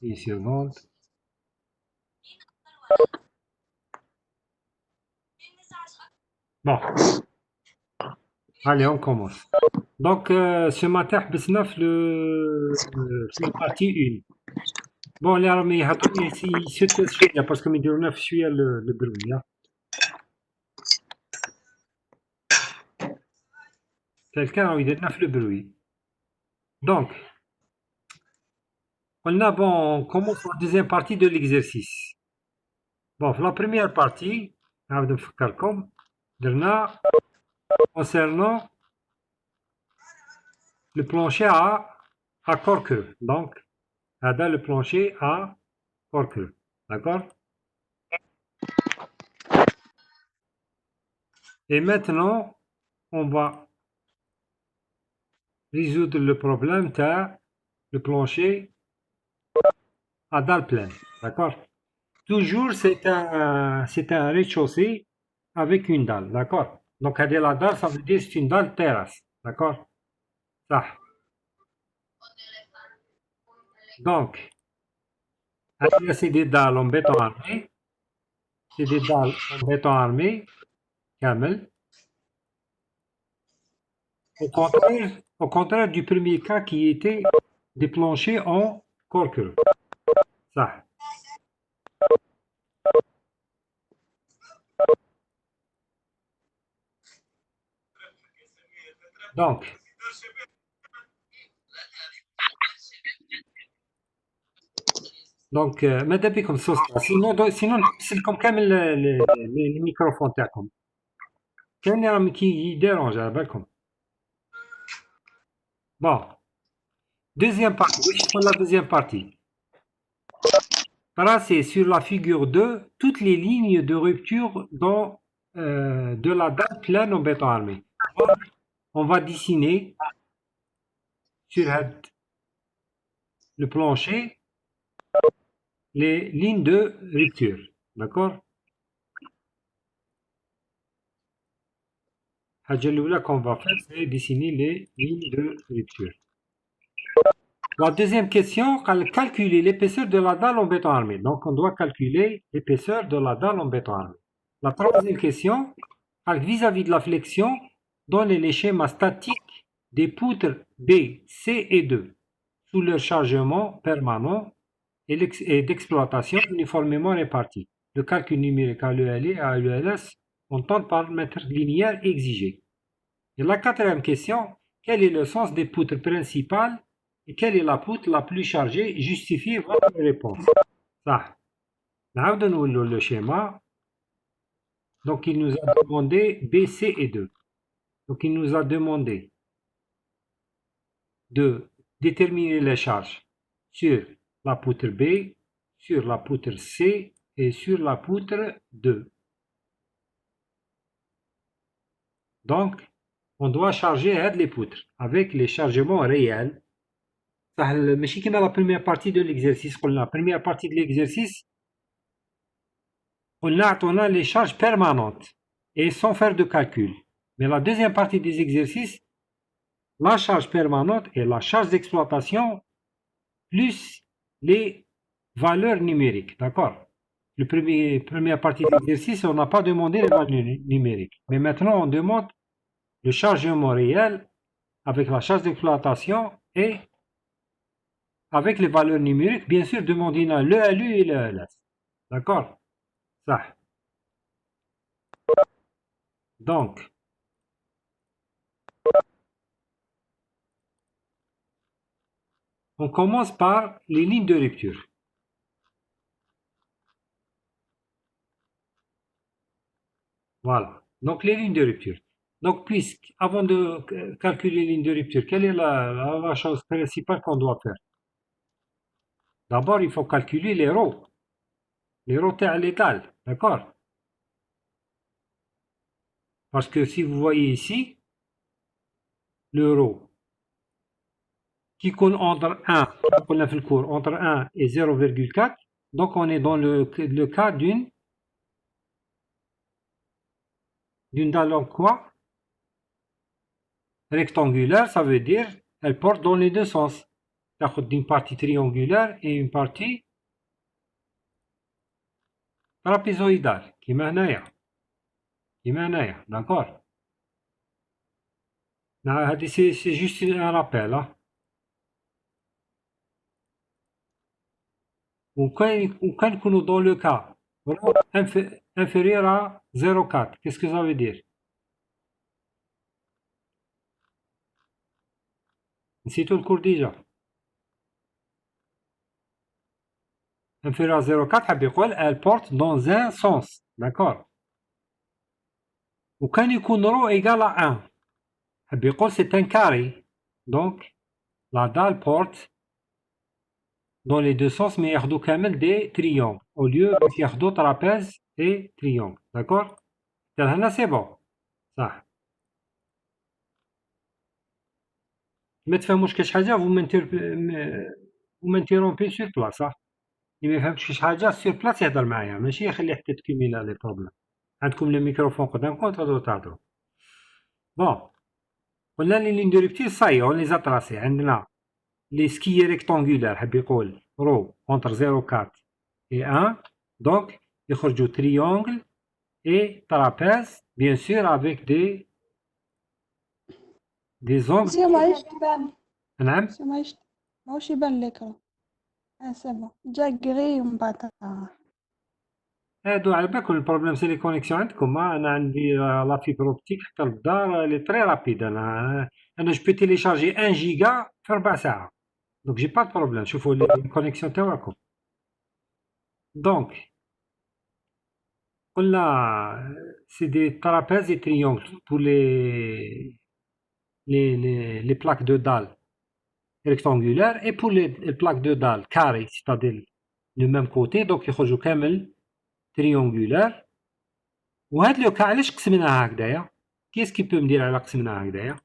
Une seconde. Bon, allez, on commence. Donc, ce matin, بسنا في البارتي 1. Bon, اللي راهم يهضروا يسكتوا شوية باسكو ما يديرونا في شوية لو بروي. Quelqu'un راه يديرنا في لو بروي. Donc, bon, on commence la deuxième partie de l'exercice. Bon, في la première partie, نعاود نفكركم درنا concernant le plancher à corps creux. Donc, هذا le plancher à corps creux. D'accord? Et maintenant, on va résoudre le problème de le plancher à dalle pleine. D'accord? Toujours, c'est un rez-de-chaussée avec une dalle. D'accord? Donc, la dalle, ça veut dire c'est une dalle terrasse. D'accord? Ça. Donc, c'est des dalles en béton armé. C'est des dalles en béton armé. Camel. Au contraire du premier cas qui était des planchers en cork. Ça. Donc, ماذا بكم سوسته sinon نحسن لكم كامل les microphones تاعكم كاين اللي راهم يديرونج على بالكم. Bon, deuxième partie. Oui, je prends la deuxième partie. Tracez sur la figure 2 toutes les lignes de rupture de la dalle pleine en béton armé. Donc, on va dessiner sur le plancher les lignes de rupture. D'accord? الحاجة الأولى qu'on va faire, c'est dessiner les lignes de rupture. La deuxième question, calculer l'épaisseur de la dalle en béton armé. Donc, on doit calculer l'épaisseur de la dalle en béton armé. La troisième question, vis-à-vis de la flexion, donnez les schémas statiques des poutres B, C et 2 sous leur chargement permanent et d'exploitation uniformément répartis. Le calcul numérique à l'EL et à l'ELS en temps de paramètres linéaires exigés. Et la quatrième question, quel est le sens des poutres principales et quelle est la poutre la plus chargée? Justifiez votre réponse. Ça. نعاود نولو le schéma. Donc il nous a demandé B, C et 2. Donc il nous a demandé de déterminer les charges sur la poutre B, sur la poutre C et sur la poutre 2. Donc, on doit charger les poutres avec les chargements réels. ماشي كيما la première partie de l'exercice. La première partie de l'exercice, on a les charges permanentes et sans faire de calcul. Mais la deuxième partie des exercices, la charge permanente et la charge d'exploitation plus les valeurs numériques. D'accord? Première partie de l'exercice, on n'a pas demandé les valeurs numériques. Mais maintenant, on demande le chargement réel avec la charge d'exploitation et avec les valeurs numériques, bien sûr, demandez le LU et le LS. D'accord? Ça. Donc, on commence par les lignes de rupture. Voilà. Donc, les lignes de rupture. Donc, avant de calculer les lignes de rupture, quelle est la chose principale qu'on doit faire? D'abord, il faut calculer les rho. Les rho légales. D'accord? Parce que si vous voyez ici, le rho qui compte entre 1, on a fait le cours, entre 1 et 0,4. Donc, on est dans le cas d'une dalle en quoi? Rectangulaire, ça veut dire elle porte dans les deux sens. تاخد une partie triangulaire et une partie trapézoïdale كيما هنايا داكور. هادي سي جوست ان رابيل. وكان نكونو دون لو كا رو inférieur à 0,4 qu'est-ce que ça veut dire؟ نسيتو الكور ديجا. inférieur à 0,4 حاب يقول elle porte dans un sens d'accord. وكان يكون رو égal à 1 حاب يقول c'est un carré donc la dalle porte dans les deux sens mais ياخدو كامل des triangles au lieu باش ياخدو trapèze et triangle d'accord. حتى لهنا سي بون صح. ما تفهموش كاش حاجه vous m'interrompez sur place صح. اللي ما فهمتش كاش حاجه سير بلاص يهضر معايا ماشي يخلي حتى تكمل لي بروبليم. عندكم لي ميكروفون قدامكم تهضروا. بون قلنا لي لين دو ريبتيل صاي اون لي زاتراسي. عندنا لي سكي ريكتونغولار حاب يقول رو اونتر 0,4 et 1 donc يخرجوا triangle et trapèze bien sûr avec des angles. سي معليش تبان. نعم سي معليش ماهوش يبان لك. سي بون جا كغي ومن بعد هادو على بالكم البروبليم سي لي كونيكسيون عندكم. انا عندي لا فيبر اوبتيك حتى للدار لي تري رابيد. انا جو بي تيليشارجي 1 جيجا في 4 ساعات دونك جي با دو بروبليم. شوفوا لي كونيكسيون تاعكم. دونك قلنا سي دي ترابيز اي تريونغل pour les plaques de dalle rectangulaires et pour les plaques de dalle carrées c'est-à-dire le même côté donc يخرجوا كامل triangulaire. وهاد لو كا علاش قسمناها هكذايا؟ كيس كي بو مدير على قسمناها هكذايا؟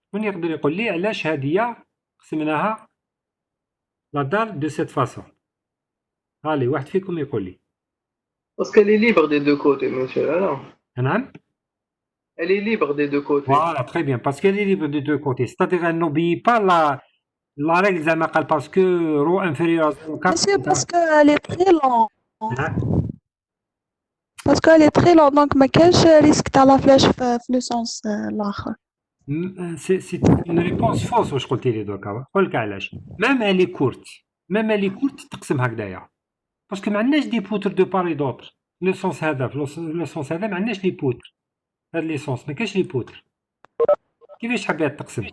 شكون يقدر يقول لي علاش هاديا قسمناها لا دال دو سيت فاسون؟ هالي واحد فيكم يقول لي. Parce qu'elle est libre des deux côtés, monsieur. Alors, نعم. elle est libre des deux côtés. Voilà, très bien, parce qu'elle est libre des deux côtés. C'est-à-dire elle n'obéit pas la règle زعما قال parce que رو inférieur à 0,4. سي باسكو الي تري لون. نعم. باسكو الي تري لون دونك ما كانش ريسك تاع لا فلاش في لو سونس الاخر. سي اون ريبونس فوس واش قلتي لي دوكا. نقول لك علاش. ميم الي كورت تقسم هكذايا باسكو ما عندناش دي بوتر دو باري دوطر. لو سونس هذا في لو سونس هذا ما عندناش لي بوتر. هاد لي سونس ما كاينش لي بوتر. كيفاش حبيت تقسم؟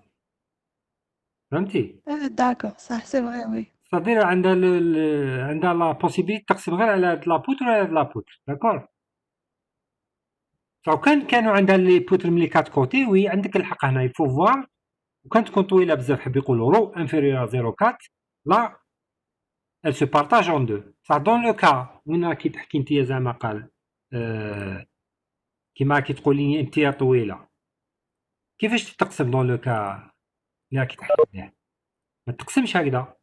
فهمتي؟ داكور صح سي فري وي. صدير عندها لا بوسيبيليتي تقسم غير على هاد لابوتر وعلى هاد لابوتر داكور. لو كانوا عندها لي بوتر من لي كات كوتي وي عندك الحق هنا يفو فوار. وكانت تكون طويله بزاف حاب يقولوا رو انفيريور 0,4 لا elle se partage en deux. صح دون لو كا وين كي تحكي نتيا زعما قال كيما كي تقولي انتيا طويله كيفاش تقسم دون لو كا لا كي تحكي بها ما تقسمش هكذا.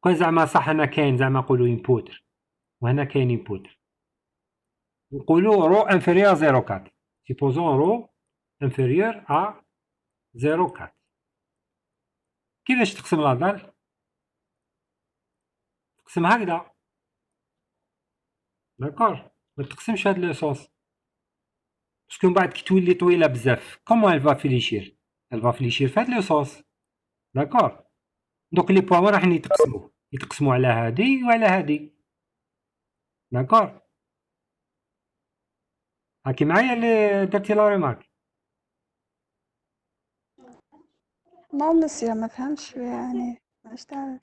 كون زعما صح هنا كاين زعما نقولوا انبوتر وهنا كاين انبوتر نقولوا رو انفيريور 0,4 سيبوزون رو انفيريور ا 0,4 كيفاش تقسم لا دال؟ تقسم هكذا داكور. ما تقسمش هاد لو سونس باسكو من بعد كي تولي طويله بزاف كومون elle va fléchir في هاد لو سونس داكور. دوك لي بوان راح يتقسموا على هادي وعلى هادي داكور. هاكي معايا اللي درتي لا ريمارك؟ نعم مسيا ما فهمش يعني اش تعرف.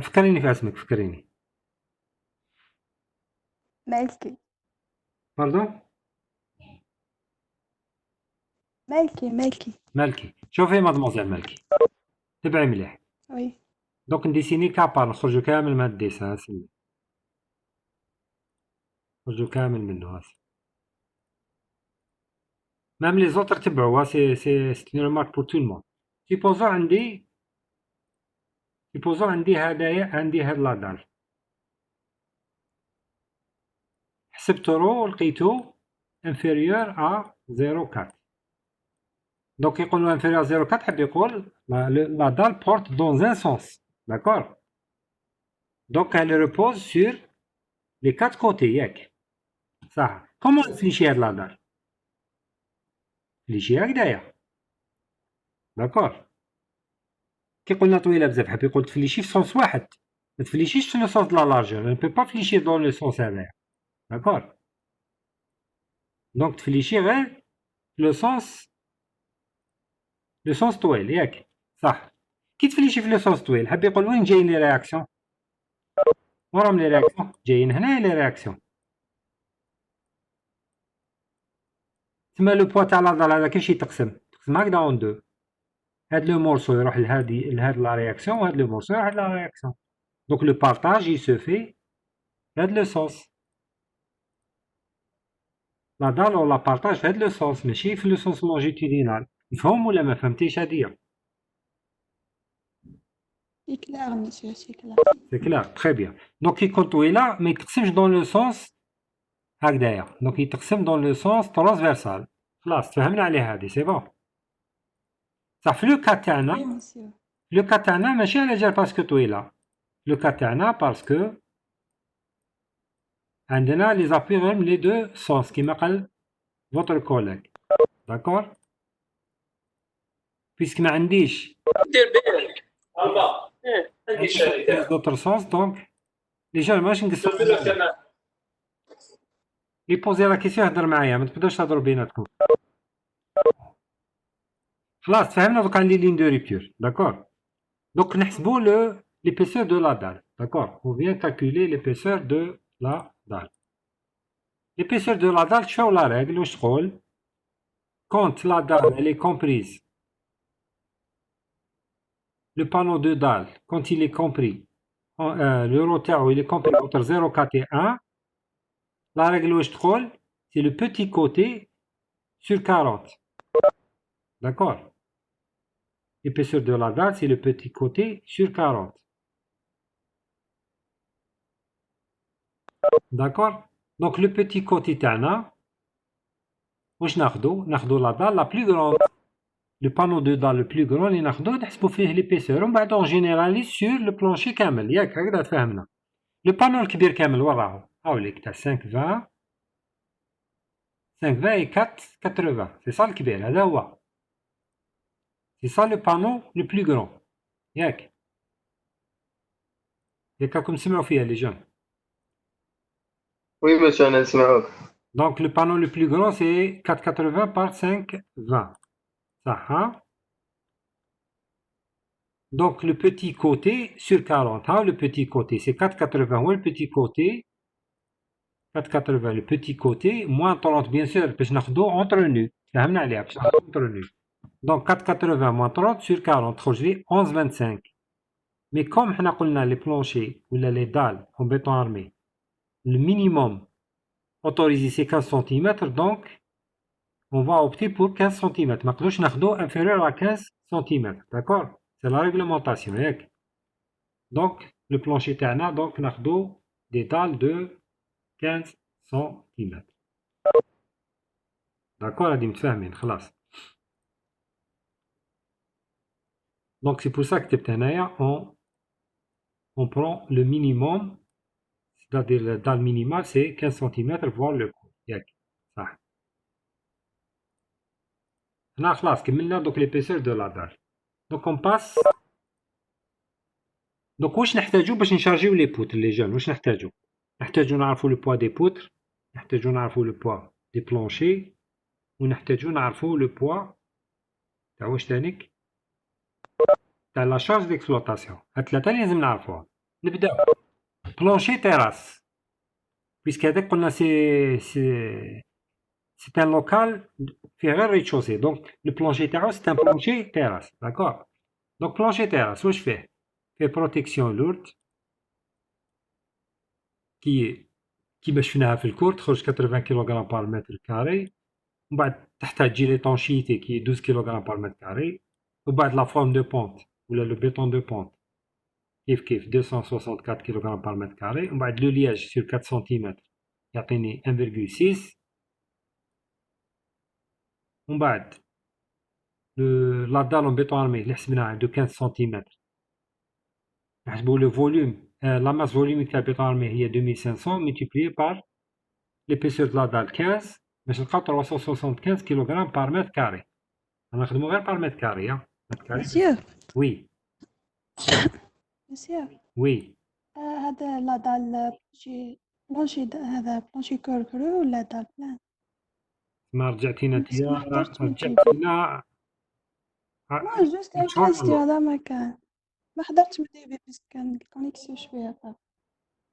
فكريني في اسمك فكريني. مالكي باردون؟ مالكي. شوفي مادموزيل مالكي تبعي مليح. وي دوك نديسيني كابار نخرجو كامل من هاد الديسان سمي نخرجو كامل منو هاسي ميم لي زوتر تبعوها سي اون ريمارك بور تو المون. سيبوزو عندي هدايا عندي هاد لا دال حسبتو رو لقيتو انفيريور ا 0,4 Donc, يقول له inférieur à 0,4 حاب يقول la dalle porte dans un sens. D'accord? Donc, elle repose sur les quatre côtés. ياك صح. Comment نفليشي هاد la dalle؟ نفليشيها هكدايا. D'accord? كي قلنا طويلة بزاف حاب يقول تفليشي في سونس واحد. ما تفليشيش في لو سونس de la largeur. Elle ne peut pas fléchir dans le sens هذايا. D'accord? Donc, تفليشي غير le sens طويل ياك صح. كي تفليشي في لو سونس طويل حاب يقول وين جايين لي رياكسيون؟ وراهم لي رياكسيون جايين هنا لي رياكسيون. تما لو بوا تاع لا دال هذا كيفاش يتقسم هكذا اون دو. هاد لو مورسو يروح لهاد لا رياكسيون وهاد لو مورسو يروح لهاد لا رياكسيون. دونك لو بارطاج il se fait هاد لو سونس. لا دال ولا بارطاج في هاد لو سونس ماشي في لو سونس لونجيتودينال. مفهوم ولا ما فهمتيش هادية؟ C'est clair, monsieur, c'est clair. سي كلار تخي بيان. دونك كي يكون طويلة ما يتقسمش دون لو سونس هكذايا. دونك يتقسم دون لو سونس ترانسفيرسال. خلاص تفهمنا عليه هادي سي بون. صح. في لو كا Oui, تاعنا monsieur. لو كا تاعنا ماشي على جال باسكو طويلة. لو كا تاعنا باسكو عندنا لي زابوي غير من لي دو سونس كيما قال فوتر كوليغ. داكور. بيسك ما عنديش دير بالك الله عندي لي شريطة دوطر سونس دونك ديجا ماش نقصر لي بوزي لا كيسيون يهضر معايا ما تبداوش تهضروا بيناتكم. خلاص فهمنا دوكا لي لين دو ريبتور. داكور. دونك نحسبوا l'épaisseur de la dalle. D'accord. On vient calculer l'épaisseur de la dalle. L'épaisseur de la dalle, tu fais la règle, je roule. Quand la dalle elle est comprise, le panneau de dalle, quand il est compris, le roteur il est compris entre 0,4 et 1, la règle je roule, c'est le petit côté sur 40. D'accord. L'épaisseur de la dalle, c'est le petit côté sur 40. D'accord. Donc le petit côté تاعنا واش ناخدو لا dalle la plus grande. Le panneau de dalle le plus grand اللي ناخدوه نحسبو فيه l'épaisseur ومن بعد on généralise sur le plancher كامل. ياك هكذا تفهمنا. لو بانو الكبير كامل وين راهو؟ هاوليك تاع 520 et 480 سي صا الكبير هذا هو. سي صا لو بانو لو بلو غران. ياك راكم تسمعوا فيها لي جون. وي مسيو انا نسمعوك. Donc le panneau le plus grand c'est 480 par 520. صح ها. Donc le petit côté sur 40. Hein, le petit côté c'est 480. Où est le petit côté? 480 le petit côté moins 30 bien sûr باش ناخدو entre nous. فهمنا عليها باش ناخدو entre nous. Donc 480 moins 30 sur 40 تخرج لي 11,25. Mais comme حنا قلنا les planchers ولا les dalles en béton armé le minimum autorisé c'est 15 cm donc on va opter pour 15 cm. ما نقدروش ناخدو inférieur à 15 cm. D'accord? C'est la réglementation ياك. Donc le plancher تاعنا donc ناخدو des dalles de 15 cm. D'accord هادي متفاهمين خلاص. Donc c'est pour ça que كتبت هنايا on prend le minimum, c'est-à-dire la dalle minimale c'est 15 cm voire le coup. ياك صح. هنا خلاص كملنا donc l'épaisseur de la dalle. Donc on passe. Donc واش نحتاجو باش نشارجيو لي بوتر لي جون؟ واش نحتاجو؟ نحتاجو نعرفو لو بوا دي بوتر، نحتاجو نعرفو لو بوا دي بلونشي، ونحتاجو نعرفو لو بوا تاع واش تانيك؟ تاع لا شارج ديكسبلوطاسيون. هاد ثلاثة اللي لازم نعرفوها. نبداو بلونشي تيراس، بيسك هذاك قلنا سي ان لوكال فيه غير ريتشوسي، دونك لو بلونشي تاعو سي ان بلونشي تيراس، داكور؟ دونك بلونشي تيراس واش فيه؟ فيه بروتيكسيون لورد كيما شفناها في الكور تخرج 80 كيلوغرام بار متر كاري، ومن بعد تحتها تجي ليطونشيتي كي 12 كيلوغرام بار متر كاري، وبعد لا فورم دو بونت ولا لو بيتون دو بونت كيف 264 كيلوغرام بار متر كاري، ومن بعد لو لياج سور 4 سنتيمتر يعطيني 1,6، ومن بعد la dalle en béton armé اللي حسبناها de 15 سنتيمتر نحسبوا le volume la masse volumique تاع البيتون armé هي 2500 multiplié par l'épaisseur de la dalle 15 باش نلقاو 375 كيلوغرام par mètre carré غنخدمو غير par mètre carré mètre carré مسيو oui مسيو oui هذا لا دال بلانشي هذا بلانشي كوركرو ولا دال بلان؟ ما رجعتينا بس ما نتيا حضرت من جيب رجعتينا ما جوست إن شاء انتريستي الله. هذا ما كان ما حضرتش من ديبي بس كان الكونيكسيون شوية طاف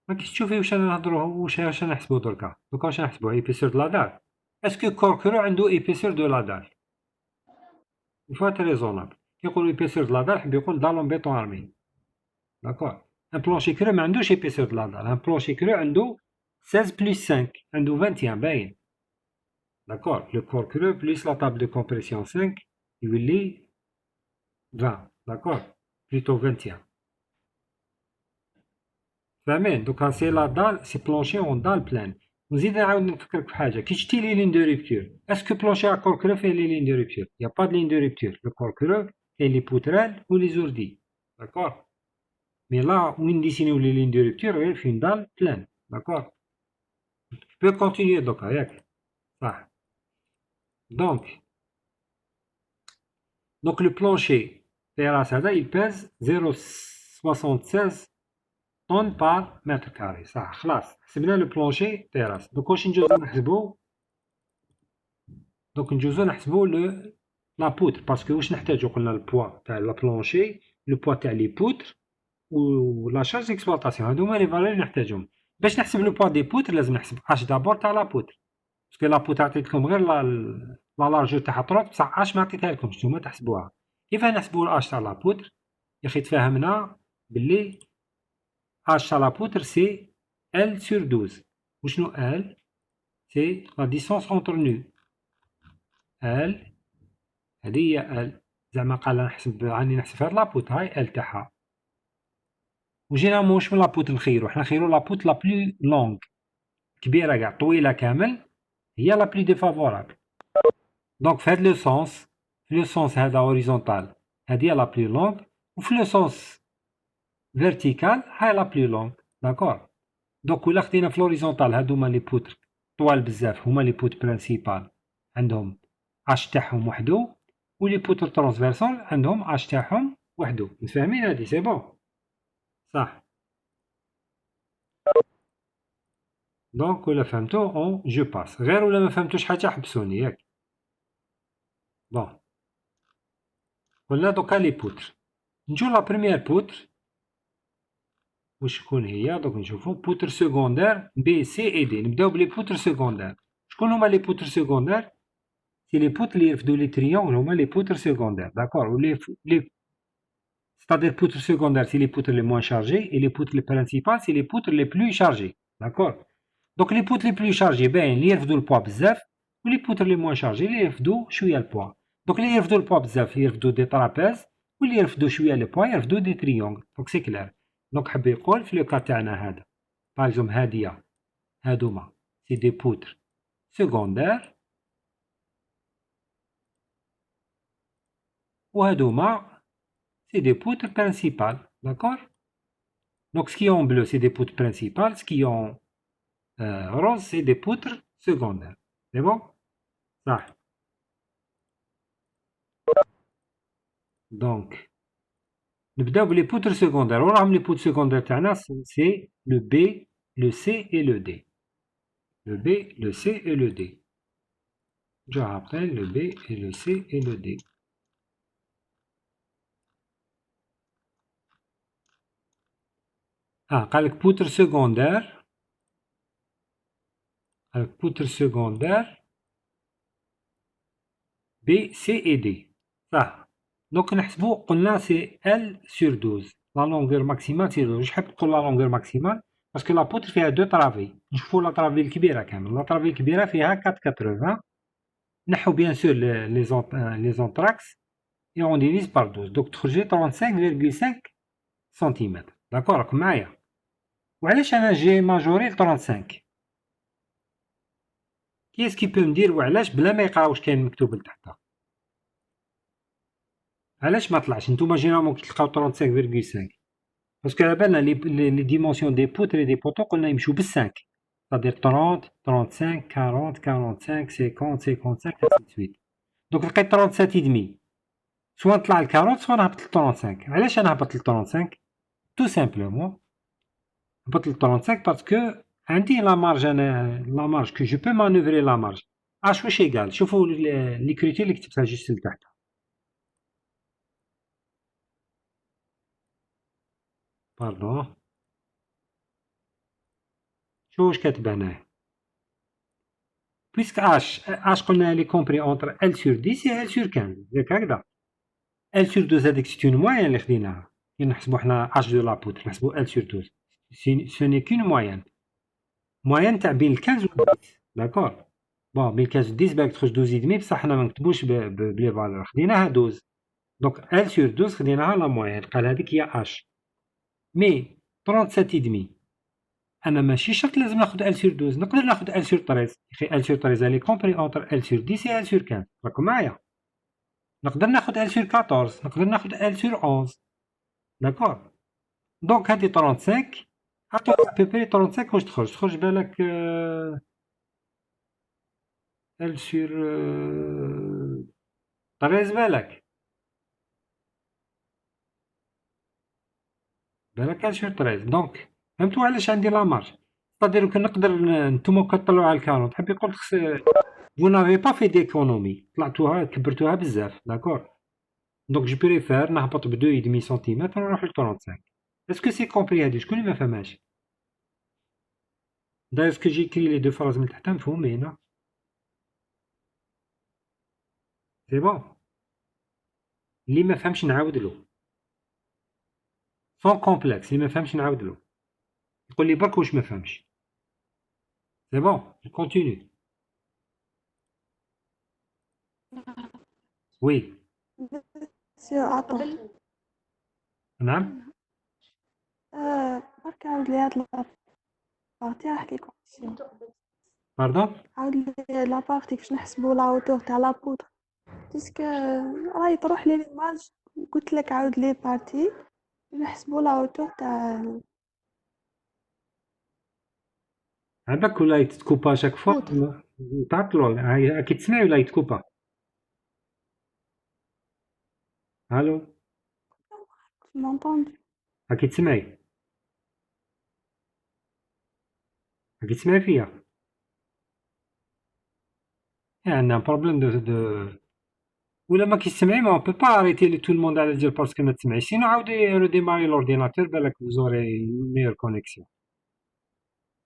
ما كنتش تشوفي واش انا نهضرو واش نحسبو دركا واش نحسبو ايبيسور دو لا دال اسكو كوركرو عنده ايبيسور دو لا دال فوا تري ريزونابل كيقولوا ايبيسور دو لا دال حب يقول دال اون بيتون ارمي داكور ان بلونشي كرو ما عندوش ايبيسور دو لا دال ان بلونشي كرو عنده 16 بلس 5 عنده 21 باين داكور لو كوركرو بلس لا تابل دو كومبرسيون 5 يولي 20 داكور بلوتو 21 فاهمين دوكا سي لا دال سي بلونشي اون دال بلان نزيد نعاود نفكرك في حاجه كي شتي لي لين دو ريبتور اسكو بلونشي ا كوركرو فيه لي لين دو ريبتور يا با دو لين دو ريبتور لو كوركرو كاين لي بوترال و لي زوردي داكور مي لا وين ديسينيو لي لين دو ريبتور غير في دال بلان داكور بو كونتينيي دوكا ياك صح دونك لو بلونشي تيراس هذا il pèse 0.76 طن بار متر كاري صح خلاص حسبنا لو بلونشي تيراس دوك واش نجوزو نحسبو لو لا بوتر باسكو واش نحتاجو قلنا البوا تاع لا بلونشي لو بوا تاع لي بوتر و لا شارج ديكسبلوطاسيون هادو هما لي فالور اللي نحتاجهم باش نحسب لو بوا دي بوتر لازم نحسب اش دابور تاع لا بوتر باسكو لا بوتر عطيتكم غير لا لارجور تاعها طروط بصح اش ما عطيتها لكمش نتوما تحسبوها كيفاه نحسبو اش تاع لا بوتر يا اخي تفاهمنا باللي H à la poutre, c'est L sur 12. Ou sinon L, c'est la distance entre nous. L, هذه هي L. زعما قال نحسب راني نحسب هاد لابوت هاي L تاعها. وجينيرالمون واش من لابوت نخيرو؟ حنا نخيرو لابوت لا بلو لونغ. كبيرة كاع طويلة كامل هي لا بلو ديفافورابل. دونك في هاد لو سونس، في لو سونس هذا هوريزونتال هادي هي لا بلو لونغ وفي لو سونس فيرتيكال هاي لا بلو لونغ داكور دوك ولا خدينا في لوريزونتال هادو هما لي بوتر طوال بزاف هما لي بوت برينسيبال عندهم اش تاعهم وحدو و لي بوتر ترانسفيرسال عندهم اش تاعهم وحدو متفاهمين هادي سي بون صح دونك ولا فهمتو اون جو باس غير ولا ما فهمتوش حاجه حبسوني ياك بون قلنا دوكا لي بوتر نجو لا بروميير بوتر وشكون هي دوك نشوفو بوتر سكوندير بي سي اي دي نبداو بلي بوتر سكوندير شكون هما لي بوتر سكوندير سي لي بوت لي يرفدو لي تريونغل هما لي بوتر سكوندير داكور و لي ستادير بوتر سكوندير سي لي بوتر لي موان شارجي اي لي بوتر لي برينسيبال سي لي بوتر لي بلو شارجي داكور دوك لي بوتر لي بلو شارجي باين لي يرفدو البوا بزاف و لي بوتر لي موان شارجي لي يرفدو شويه البوا دوك لي يرفدو البوا بزاف يرفدو دي طرابيز و لي يرفدو شويه البوا يرفدو دي تريونغل دونك سي كلير دونك حب يقول في لو كا تاعنا هذا باغ اكزومبل هادية هادوما سي دي بوتر سكوندير و هادوما سي دي بوتر برينسيبال داكور دونك سكي اون بلو سي دي بوتر برينسيبال سكي اون روز سي دي بوتر سكوندير سي بون صح دونك نبداو بلي بوتر سكوندير وراهم لي بوتر سكوندير تاعنا سي لو بي لو سي اي لو دي le B, le C et le D. Je rappelle le B et le C et le D. قالك بوتر سكوندير B, C et D. صح دونك نحسبو قلنا سي L sur 12 لا لونغور ماكسيمال سي 12 شحال تقول لا لونغور ماكسيمال باسكو لا بوتر فيها دو طرافي نشوفو لا طرافي الكبيرة كامل لا طرافي الكبيرة فيها 480 نحو بيان سور لي زونتراكس et on divise par 12 donc تخرج 35,5 سنتيمتر داكور راكم معايا وعلاش انا جي ماجوري 35 كي اسكي بو مدير وعلاش بلا ما يقرا واش كاين مكتوب لتحت علاش ما طلعش نتوما جينيرالمون كي تلقاو 35.5 باسكو على بالنا لي ديمونسيون دي بوتر اي دي بوتو قلنا يمشيو بال5 c'est-à-dire 30 35 40 45 50 55 ainsi de suite دونك لقيت 37 et demi سوا نطلع ل 40 سوا نهبط ل 35 علاش انا هبط ل 35 تو سامبلومون هبط ل 35 باسكو عندي لا مارج انا لا مارج كو جو بو مانوفري لا مارج اش واش ايغال شوفوا لي كريتير اللي كتبتها جوست لتحت باردون شوفوا واش كاتب هنايا puisque h قلنا elle est compris entre L sur 10 et L sur 15 ياك هكذا L sur 12 هذيك c'est une moyenne اللي خديناها كي نحسبو حنا h de la poutre نحسبو L sur 12 ce n'est qu'une moyenne تاع بين ال 15 و 10 داكور بون بين 15 و 10 بالك تخرج 12 et demi بصح حنا ما نكتبوش بلي فالور خديناها 12 دونك L sur 12 خديناها لا موين قال هذيك هي h مي 37 et demi انا ماشي شرط لازم ناخد L sur 12 نقدر ناخد L sur 13 اخي L sur 13 elle est compris entre L sur 10 et L sur 15 راكم معايا نقدر ناخد L sur 14 نقدر ناخد L sur 11 داكور دونك هادي 35 عطو ابيبري 35 واش تخرج بالك L sur 13 بالك L sur 13 دونك فهمتوا علاش عندي لا مارج صدير كان نقدر نتوما كطلعوا على الكارون تحب يقول لك vous n'avez pas fait d'économie طلعتوها كبرتوها بزاف داكور دونك جو بريفير نهبط ب 2,5 سنتيمتر ونروح ل 35 اسكو سي كومبري هادي شكون اللي ما فهمهاش دا اسكو جيكري لي دو فراز من تحت مفهومين سي بون اللي ما فهمش نعاود له سون كومبلكس اللي ما فهمش نعاود له يقول لي برك واش ما فهمش سي بون جو كونتينيو وي عطا نعم برك عاود لي هاد لابارتي راح لكم باردون عاود لي لابارتي كيفاش نحسبو لا هوتور تاع لا بودر باسكو راهي تروح لي ليماج قلت لك عاود لي بارتي نحسبو لا هوتور تاع عباك ولا يتكوبا شاك فوا تعطلوا كي تسمعي ولا يتكوبا الو مونطوند راكي تسمعي راكي تسمعي فيا عندنا بروبليم دو ولا ما كيسمعي ما بو با اريتي تو الموند على ديال باسكو ما تسمعيش سينو عاودي ريديماري لورديناتور بالك فوزوري ميور كونيكسيون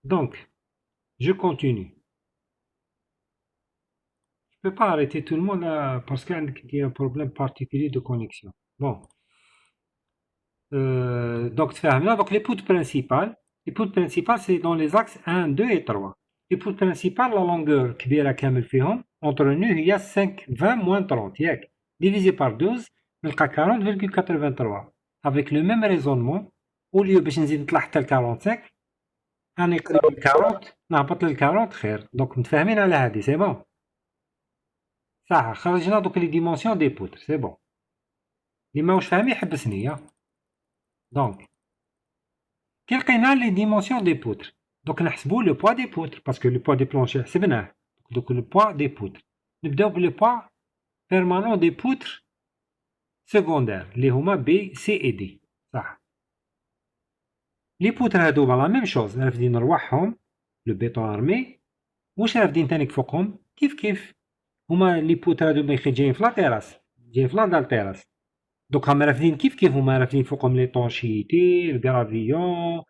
دونك جو كونتينيو peux pas arrêter tout le monde parce qu'il y a un problème particulier de connexion. Bon. Donc, donc les poutres principales, c'est dans les axes 1, 2 et 3. Les poutres principales, la longueur entre nous, il y a 5, 20 moins 30. Divisé par 12, on a 40,83. Avec le même raisonnement, au lieu de 45, on est 40, on a 40. Donc, on fait c'est bon. صح خرجنا دوك لي ديمونسيون دي بوتر سي بون اللي ماهوش فاهم يحبسني دونك كي لقينا لي ديمونسيون دي بوتر دوك نحسبو لو بوا دي بوتر باسكو لو بوا دي بلونشي حسبناه دوك لو بوا دي بوتر نبداو بلو بوا بيرمانون دي بوتر سكوندير اللي هما بي سي اي دي صح لي بوتر هادو لا ميم شوز رافدين رواحهم لو بيتون ارمي واش رافدين تانيك فوقهم كيف هما لي بوتر هادو بيخي جايين في لا تيراس جايين في لا دال تيراس دوك هما رافدين كيف هما رافدين فوقهم لي طونشيتي الكرافيون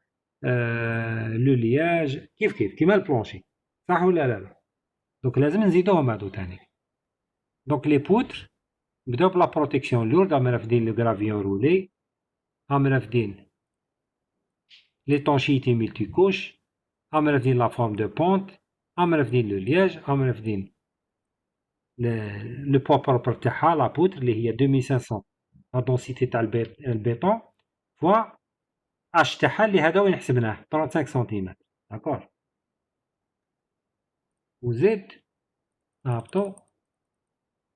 لو لياج كيف كيما البلونشي صح ولا لا دوك لازم نزيدوهم هادو تاني دونك لي بوتر بداو بلا بروتيكسيون لورد هما رافدين لو كرافيون رولي هما رافدين لي طونشيتي ملتي كوش هما رافدين لا فورم دو بونت هما رافدين لو لياج هما رافدين لو بوا بروبر تاعها لا بوتر اللي هي 2500 لا دونسيتي تاع البيطون فوا اش تاعها اللي هذا وين حسبناه 35 سنتيمتر داكور وزيد نهبطو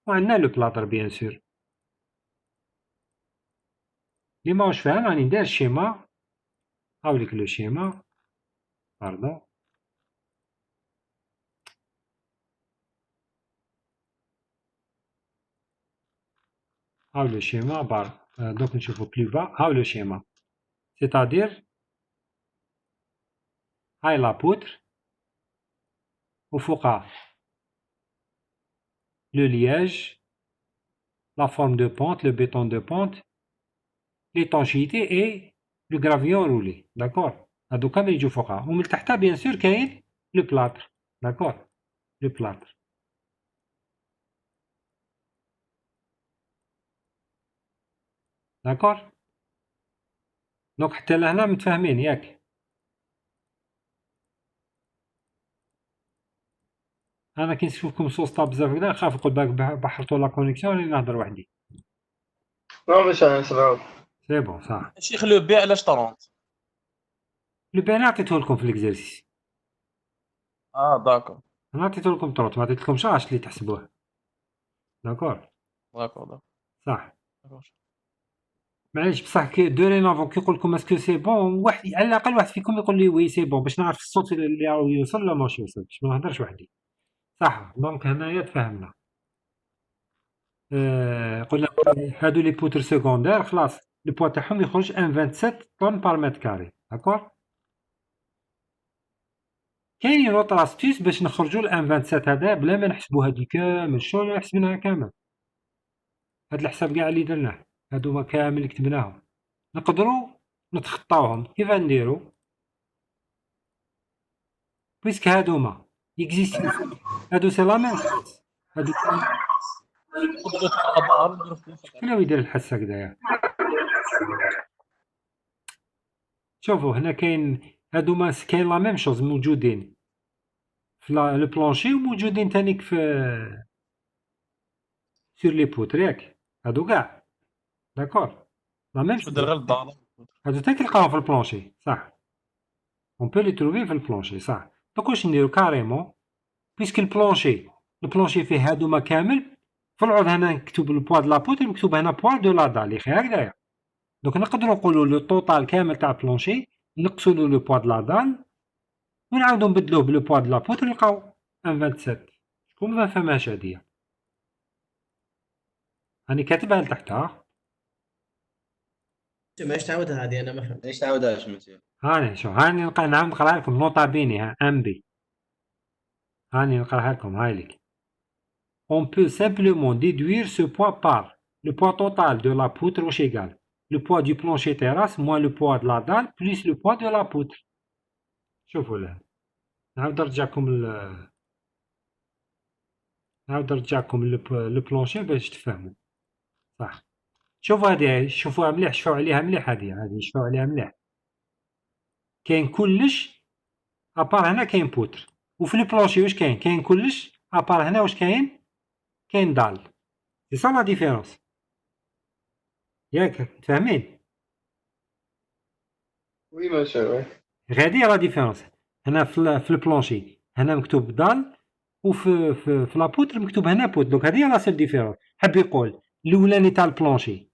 وعندنا لو بلاطر بيان سور اللي ماهوش فاهم راني ندير الشيما. هاوليك لو شيما. باردون. هاو لو شيما دوك نشوفو بلو با. هاو لو شيما. سيتادير هاي لا بوتر وفوقها le liège, la forme de pente, le béton de pente, l'étanchéité et le gravillon roulé. D'accord. هادو كامل يجو فوقها ومن تحتها بيان سور كاين لو بلاطر. داكور. لو بلاطر. داكور. دونك حتى لهنا متفاهمين ياك. انا كي نشوفكم سوسطا بزاف هكذا نخاف نقول بالك بحرتو لا كونيكسيون راني نهضر وحدي. Non, mais ça va. سي بون صح. شيخ لو بي علاش 30؟ لو بي انا عطيته لكم في الاكزرسيس. داكور انا عطيته لكم طروط ما عطيتلكمش اش اللي تحسبوه. داكور. داكور صح. داكور. معليش بصح كي دورينافون كي يقول لكم اسكو سي بون واحد على الاقل واحد فيكم يقول لي وي سي بون باش نعرف الصوت اللي راهو يوصل ولا ماهوش يوصل باش ما نهضرش وحدي. صح. دونك هنايا تفاهمنا. قلنا هادو لي بوتر سكوندير خلاص لو بوا تاعهم يخرج 1.27 طن بار متر كاري. داكور. كاين اون اوتر استيس باش نخرجوا ل 1.27 هذا بلا ما نحسبوا هادي كامل شغل حسبناها كامل. هاد الحساب كاع اللي درناه هادوما كامل اللي كتبناهم نقدروا نتخطاوهم. كيف نديرو؟ بويسك هادوما يكزيستي هادو سي لا ميم شوز. هادو نقدروا تاع نديرو في شكون اللي يدير الحس هكذايا؟ شوفوا هنا كاين هادوما كاين لا ميم شوز موجودين في لو بلونشي وموجودين تانيك في سور لي بوتر ياك. هادو كاع داكور لا ميم شوز. ندير غير الدار. هادو تا كيلقاهم في البلونشي صح. اون بو لي تروفي في البلونشي صح. دوك واش نديرو كاريمون بيسك البلونشي فيه هادوما كامل في العوض هنا نكتب البوا د لا بوتر مكتوب هنا بوا دو لا دال يخي هكذايا. دوك نقدروا نقولوا لو طوطال كامل تاع البلونشي نقصوا له لو بوا د لا دال ونعاودو نبدلوه بلو بوا د لا بوتر نلقاو 1.27. شكون ما فهمهاش هاديا؟ راني كاتبها لتحت. ماش تعاودها هذه انا ما فهمت. ليش تعاودهاش مسيو؟ هاني شو هاني نعاود نقراها لكم نوطا بيني ها ام بي. هاني نقراها لكم هاي لك. On peut simplement déduire ce poids par le poids total de la poutre واش égal le poids du plancher terrasse moins le poids de la dalle plus le poids de la poutre. شوفوا لها نعاود نرجعكم لو بلونشي باش تفهموا صح. شوفوا هذه شوفوها مليح شفاو عليها مليح هذه شفاو عليها مليح. كاين كلش ابار هنا كاين بوتر وفي لو بلونشي واش كاين كلش ابار هنا واش كاين دال. سي سا لا ديفيرونس ياك فاهمين؟ Oui, monsieur, oui. غادي لا ديفيرونس هنا في البلونشي هنا مكتوب دال وفي لا بوتر مكتوب هنا بوت. دونك هذه لا سيل ديفيرونس. حب يقول الاولاني تاع البلونشي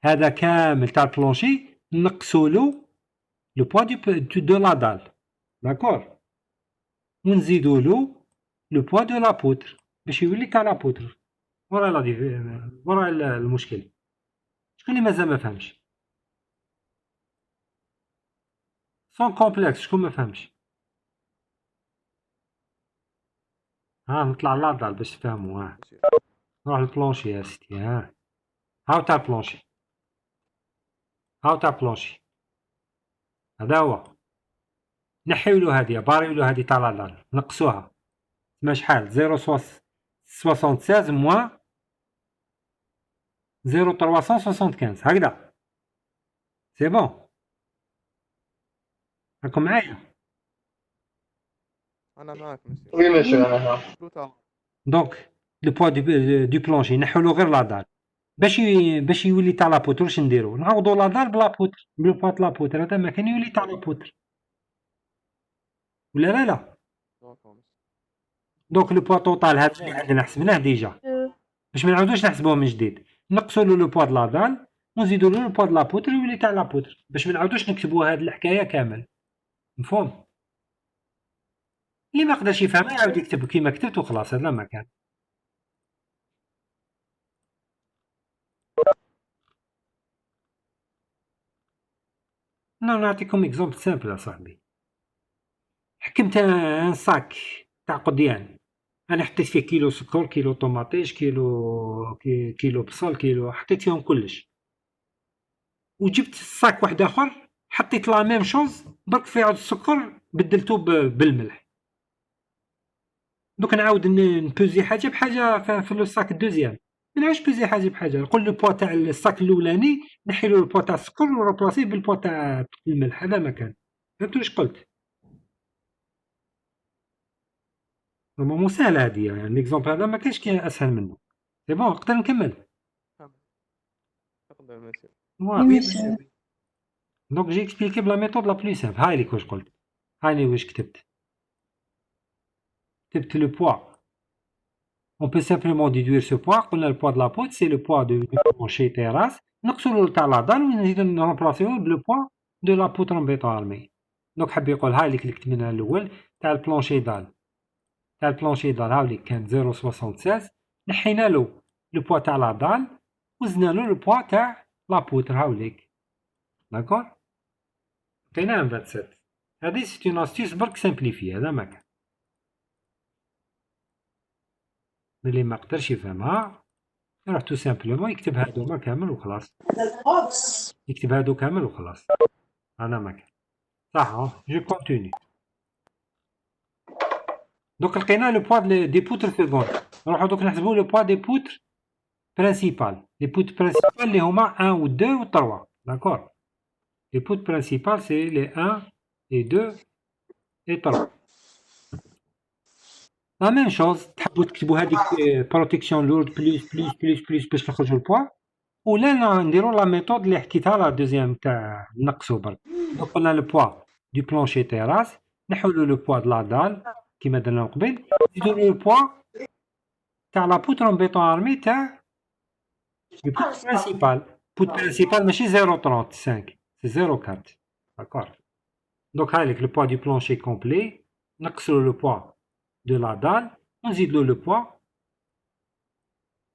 هذا كامل تاع البلونشي نقصوا له لو بوا دو لا دال داكور ونزيدوا له لو بوا دو لا بوتر باش يولي تاع لا بوتر. ورا المشكل. شكون اللي مازال ما فهمش؟ سون كومبلكس. شكون ما فهمش؟ نطلع لا دال باش تفهموا. نروح للبلونشي يا سيدي. هاو تاع البلونشي. هاو تاع البلونشي هذا هو. نحيولو هادي باريولو هادي تاع لا دال نقصوها تسمى شحال 0.76 موان 0.375 هكذا. سي بون راكم معايا؟ أنا معاك مسيو. Oui, monsieur, أنا ها. بلوتا. دونك لو بوا دو بلونشي نحيولو غير لا دال باش يولي تاع لا بوتر. واش نديرو؟ نعوضو لا دال بلا بوتر بلو بوا د لا بوتر هذا ما كان يولي تاع لا بوتر ولا لا. دونك لو بوا توتال هذا عندنا حسبناه ديجا باش ما نعاودوش نحسبوه من جديد. نقصوا له لو بوا د لا دال ونزيدو له البوا د لابوتر يولي تاع لابوتر باش ما نعاودوش نكتبو هاد الحكايه كامل. مفهوم؟ اللي ما قدرش يفهمها يعاود يكتب كيما كتبت وخلاص. هذا ما كان. نعطيكم اكزومبل سامبل اصاحبي. حكمت ان صاك تاع قضيان، انا حطيت فيه كيلو سكر، كيلو طوماطيش، كيلو بصل، كيلو، حطيت فيهم كلش، وجبت صاك واحد اخر حطيت لا ميم شوز برك في عود السكر بدلته بالملح. دوك نعاود نبوزي حاجه بحاجه في لو صاك الدوزيام، ما نعاودش بوزي حاجه بحاجه، نقول لو بوا تاع الصاك الاولاني نحيلو البوا تاع السكر ونروبلاسيه بالبوا تاع الملح. هذا ما كان. فهمتوا واش قلت؟ نورمالمون ساهله هادي، يعني ليكزومبل هذا ما كاينش كاين اسهل منه. سي بون نقدر نكمل. تفضل مسيو. وي مسيو. دونك جي اكسبليكي بلا ميثود لا بلو سامبل. هاي ليك واش قلت، هاي واش كتبت. كتبت لو بوا. On peut simplement déduire ce poids. قلنا le poids de la poutre c'est le poids de plancher terrasse. نقصوا له تاع لا دال ونزيدو نرومبلاسيوه بلو بوا دو لا بوتر en béton armé. دونك حاب يقول هاي ليك اللي كتبناها الاول تاع البلانشي دال. تاع البلانشي دال هاوليك كان 0.76، نحينا له لو بوا تاع لا دال وزدنا له لو بوا تاع لا بوتر هاوليك. داكور؟ عطيناه 27. هادي سيت اون استيس برك سامبليفي. هذا ما كان. اللي ما قدرش يفهمها يروح تو سامبلومون يكتب هادوما كامل وخلاص. يكتب هادو كامل وخلاص. انا ما كان صح. جو كونتيني. دوك لقينا لو بوا دي بوتر سكوند. نروحو دوك نحسبو لو بوا دي بوتر برينسيبال. لي بوتر برينسيبال اللي هما 1 و 2 و 3. داكور. لي بوتر برينسيبال سي لي 1 اي 2 اي 3. لا ميم شوز. تحبوا تكتبوا هذيك بروتيكسيون لورد بليس باش نخرجوا البوا، ولا نديرو لا ميثود اللي حكيتها لا دوزيام تاع نقصو برك. دونك قلنا لو بوا دو بلانشي تيراس نحولو لو بوا د لا دال كيما درنا من قبل، نزيدو لو بوا تاع لا بوتر اون بيتون ارمي تاع لو بوت برينسيبال. بوت برينسيبال ماشي 0.35 سي 0.4. داكور. دونك هايليك لو بوا دو بلانشي كومبلي نقصلو لو بوا de la dalle ونزيدلو لو بوا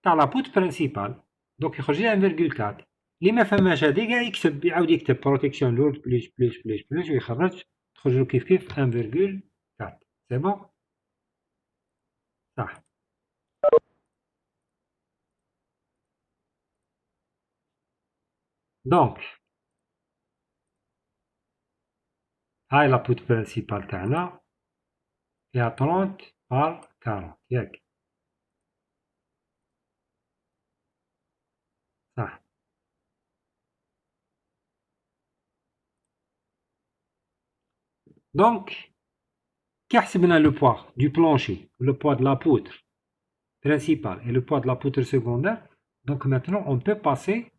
تاع لا بوت برينسيبال. دونك يخرج لي 1.4. اللي ما فهماش هادي كاع يكتب، يعاود يكتب بروتيكسيون لورد بليس ويخرج تخرجلو كيف 1.4. سي بون صح. دونك هاي لا بوت برينسيبال تاعنا فيها 30 بار 40 ياك صح. دونك كي حسبنا لو بوا دو بلانشي لو بوا de la poutre principale et le poids de la poutre secondaire, donc maintenant on peut passer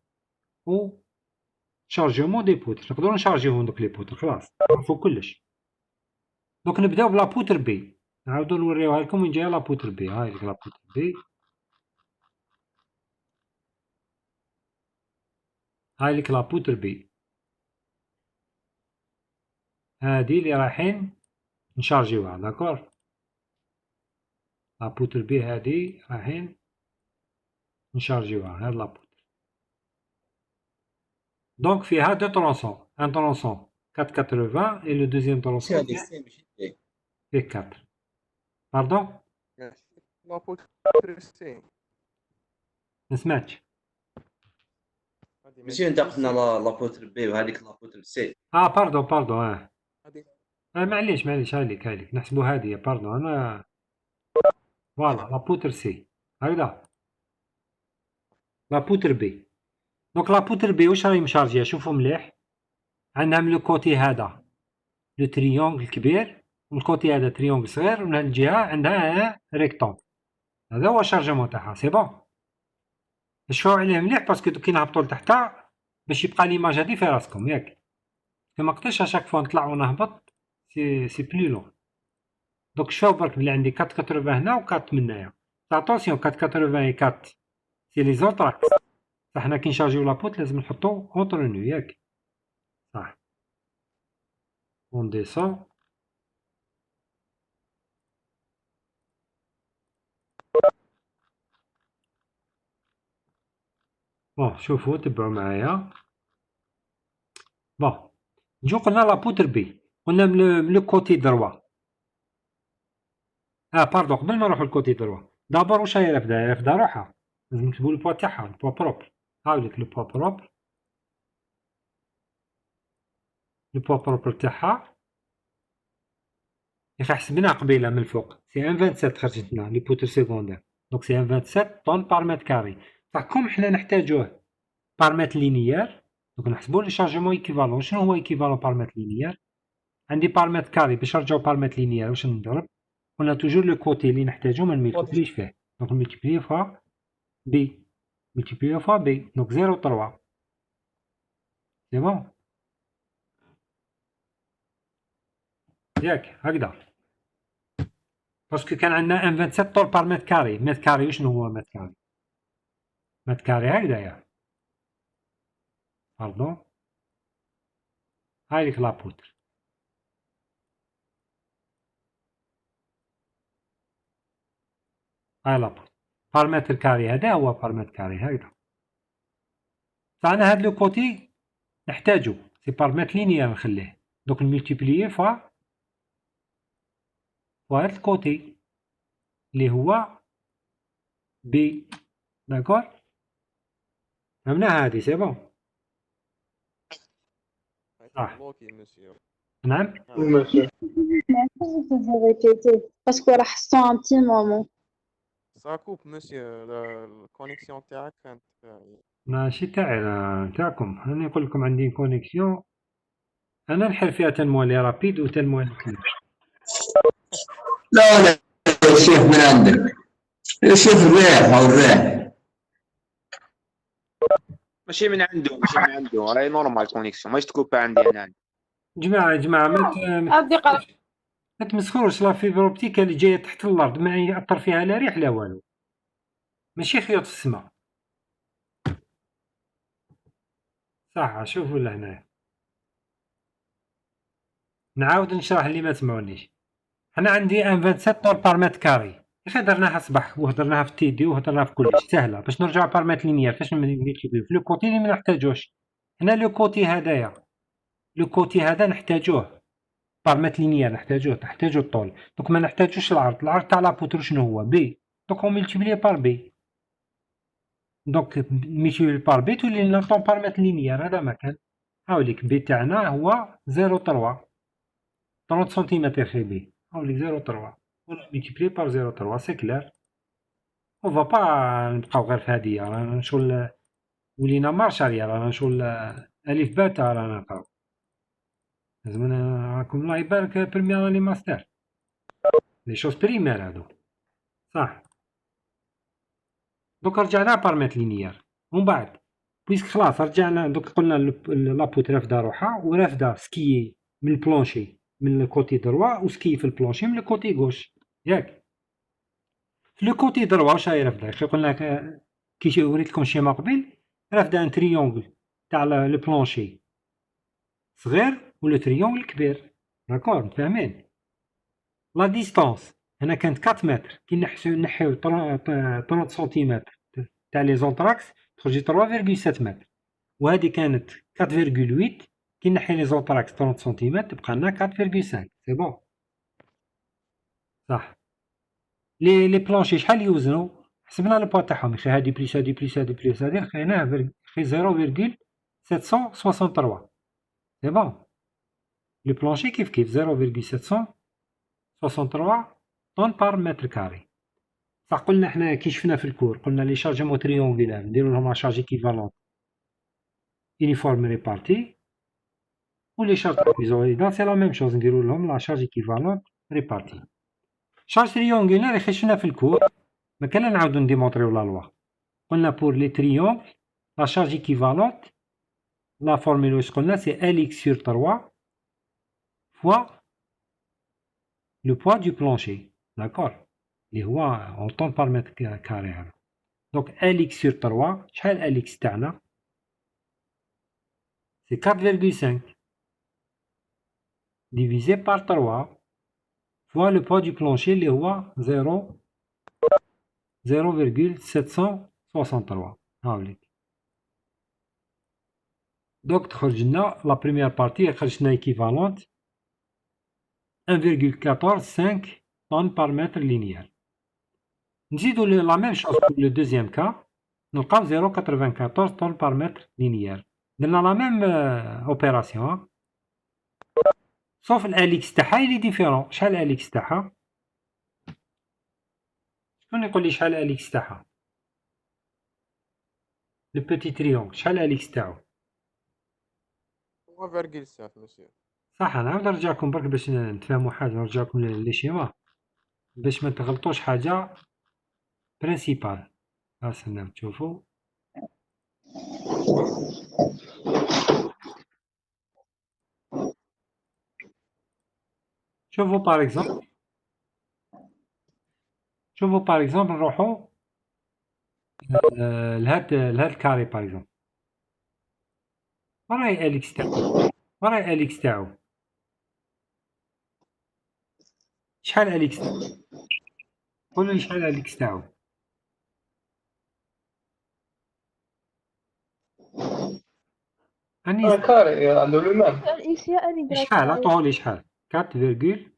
au chargement des poutres. نقدروا نشارجيوهم دوك لي بوتر خلاص نعرفو كلش. دونك نبداو بلا بوتر بي. نعاودو نوريوها لكم وين جايه لا بوتر بي. هاي لا بوتر بي. هاي لك لا بوتر بي. هادي اللي رايحين نشارجيوها. داكور. لا بوتر بي هادي رايحين نشارجيوها. هاد لا بوتر. دونك فيها دو طرونسون، ان طرونسون 480 et le deuxième طرونسون فيه 4. باردون لا بوتر سي. ما سمعتش. ماشي انت قلنا لابوتر بي وهذيك لابوتر سي. باردون معليش هايليك نحسبو هادي. باردون انا فوالا لابوتر سي. هكذا لابوتر بي. دونك لابوتر بي واش راهي مشارجيه؟ شوفوا مليح. عندها من لو كوتي هذا لو تريونغل كبير والكوتي هذا تريونغل صغير، ومن هاد الجهه عندها ريكتون. هذا هو الشارجمون تاعها. سي بون. شوفوا عليه مليح باسكو كي نهبطوا لتحت باش يبقى ليماج هادي في راسكم ياك. كما قلتش اشاك فوا نطلع ونهبط سي بلو لون. دونك شوفوا برك بلي عندي 480 هنا و 4 من هنايا. اتونسيون 480 و 4 سي لي زوطراكس. صح حنا كي نشارجيو لابوت لازم نحطو اونتر نو ياك صح اون ديسون بون شوفو تبعو معايا بون نجو قلنا لابوتر بي قلنا من لو كوتي دروا باردون قبل ما نروحو لكوتي دروا دابور واش هي رافده رافده روحها لازم نكتبو البوا تاعها البوا بروبر هاوليك لو بوا بروبر لو بوا بروبر تاعها يا اخي حسبناها قبيله من الفوق سي 1.27 خرجت لنا لي بوتر سيكوندير دونك سي 1.27 طن بار متر كاري صح كوم حنا نحتاجوه بار متر لينيير دونك نحسبو لي شارجمون ايكيفالون شنو هو ايكيفالون بار متر لينيير عندي بار متر كاري باش نرجعو بار متر لينيير واش نضرب قلنا توجور لو كوتي اللي نحتاجو ما نملتيبليش فيه دونك نملتيبلي فوا بي ملتيبلي فوا بي دونك 0.3 سي بون ياك هكذا باسكو كان عندنا 1.27 طول بار متر كاري متر كاري وشنو هو متر كاري متر كاري هكذايا باردون هاي ليك لابوتر هاي لابوتر بار متر كاري هذا هو بار متر كاري هكذا فأنا هاد لو كوتي نحتاجو سي بار متر لينيير نخليه دوك نملتيبلييه فوا هاد الكوتي اللي هو بي داكور فهمنا هادي سي بون صح بلوكي مسيو نعم Monsieur. Vous pouvez répéter parce qu'on reste un petit moment. Ça coupe مسيو الكونيكسيون تاعك كانت ماشي تاعي أنا تاعكم أنا نقول لكم عندي كونيكسيون أنا نحل فيها تنمو لي رابيد وتنمو لي لا لا يا شيخ من عندك يا شيخ الريح او الريح ماشي من عنده راهي نورمال كونيكسيون ماش تكوبا عندي انا جماعة أبدي قرأ. ما تمسخروش لا فيبر اوبتيك اللي جاية تحت الأرض ما يأثر فيها لا ريح لا والو ماشي خيوط في السما صح شوفوا لهنا نعاود نشرح اللي ما سمعونيش أنا عندي 1.27 طول بار متر كاري ياخي درناها صباح وهدرناها في تيدي وهدرناها في كلش سهلة باش نرجعو بار متر لينيير فاش نملتيبليو في لو كوتي اللي منحتاجوش هنا لو كوتي هدايا لو كوتي هذا نحتاجوه بار متر لينيير نحتاجو الطول دونك ما نحتاجوش العرض تاع لابوتر شنو هو بي دونك اون ملتيبلي بار بي دونك ملتيبلي بار بي تولي لنا طون بار متر لينيير هذا مكان هاوليك بي تاعنا هو 0.3 30 سنتيمتر خي بي هاوليك 0.3 ملتيبلي بار 0.3 سي كلير اون فا با نبقاو غير في هادي رانا شغل ولينا مارش اريير رانا شغل الف باتا رانا نقراو لازم راكم الله يبارك بريمير اني ماستر لي شوز بريمير هادو صح دوك رجعنا بارمتر لينيير ومن بعد بويسك خلاص رجعنا دوك قلنا لابوت رافده روحها ورافده سكيي من البلونشي من الكوتي دروا وسكيي في البلونشي من الكوتي غوش ياك في لو كوتي دروا واش راهي رافده كي قلنا كي وريتلكم شيما قبيل رافده ان تريونغل تاع لو بلونشي صغير ولو تريونغل كبير داكور متفاهمين لا ديستونس هنا كانت 4 متر كي نحيو 30 سنتيمتر تاع لي زونتراكس تخرج 3.7 متر وهذه كانت 4.8 كي نحي لي زونتراكس 30 سنتيمتر تبقى لنا 4.5 سي بون صح لي بلونشي شحال يوزنوا حسبنا البوا تاعهم خي هادي بليس هادي بليس هادي بليس هادي لقيناه خي 0.763 سي بون لي بلونشي كيف 0.763 طن بار متر كاري صح قلنا حنا كي شفنا في الكور قلنا لي شارجمون تريونغولار نديرو لهم لا شارج ايكيفالون يونيفورم ريبارتي و لي شارج ترابيزويدال سي لا ميم شوز نديرو لهم لا شارج ايكيفالون ريبارتي شارج تريونغولار يا خي شفنا في الكور ما كان نعاودو نديمونطريو لا لوا قلنا بور لي تريونغل لا شارج ايكيفالون لا فورمول واش قلنا سي ال اكس سور 3 فوا لو بوا دو بلونشي داكور اللي هو اون طون بار متر كاري هذا Donc Lx sur 3 شحال Lx تاعنا c'est 4,5 divisé par 3 fois le poids du plancher اللي هو 0,763 هاوليك. Donc تخرج لنا لا بروميير بارتي خرجت لنا équivalente 1,145 tonnes par mètre linéaire. نزيدو la même chose pour le deuxième cas نلقاو 0,94 tonnes par mètre linéaire. درنا la même opération sauf الاليكس تاعها اللي ديفيرون. شحال الاليكس تاعها؟ شكون يقول لي شحال الاليكس تاعها؟ لو بوتي تريونغ شحال الاليكس تاعو؟ 3,7 monsieur. صح. انا نعاود نرجعكم برك باش نتفاهموا حاجه، نرجعكم لي شيما باش ما تغلطوش حاجه برينسيبال. استنى تشوفوا شوفوا باغ اكزومبل نروحوا لهاد الكاري باغ اكزومبل. وراي اليكس تاعو، وراي اليكس تاعو شحال اليكس تاعو؟ قولوا لي شحال اليكس تاعو؟ اني Un carré, عنده le même. الإكس هي أليغرا شحال؟ عطوه لي شحال؟ 4,5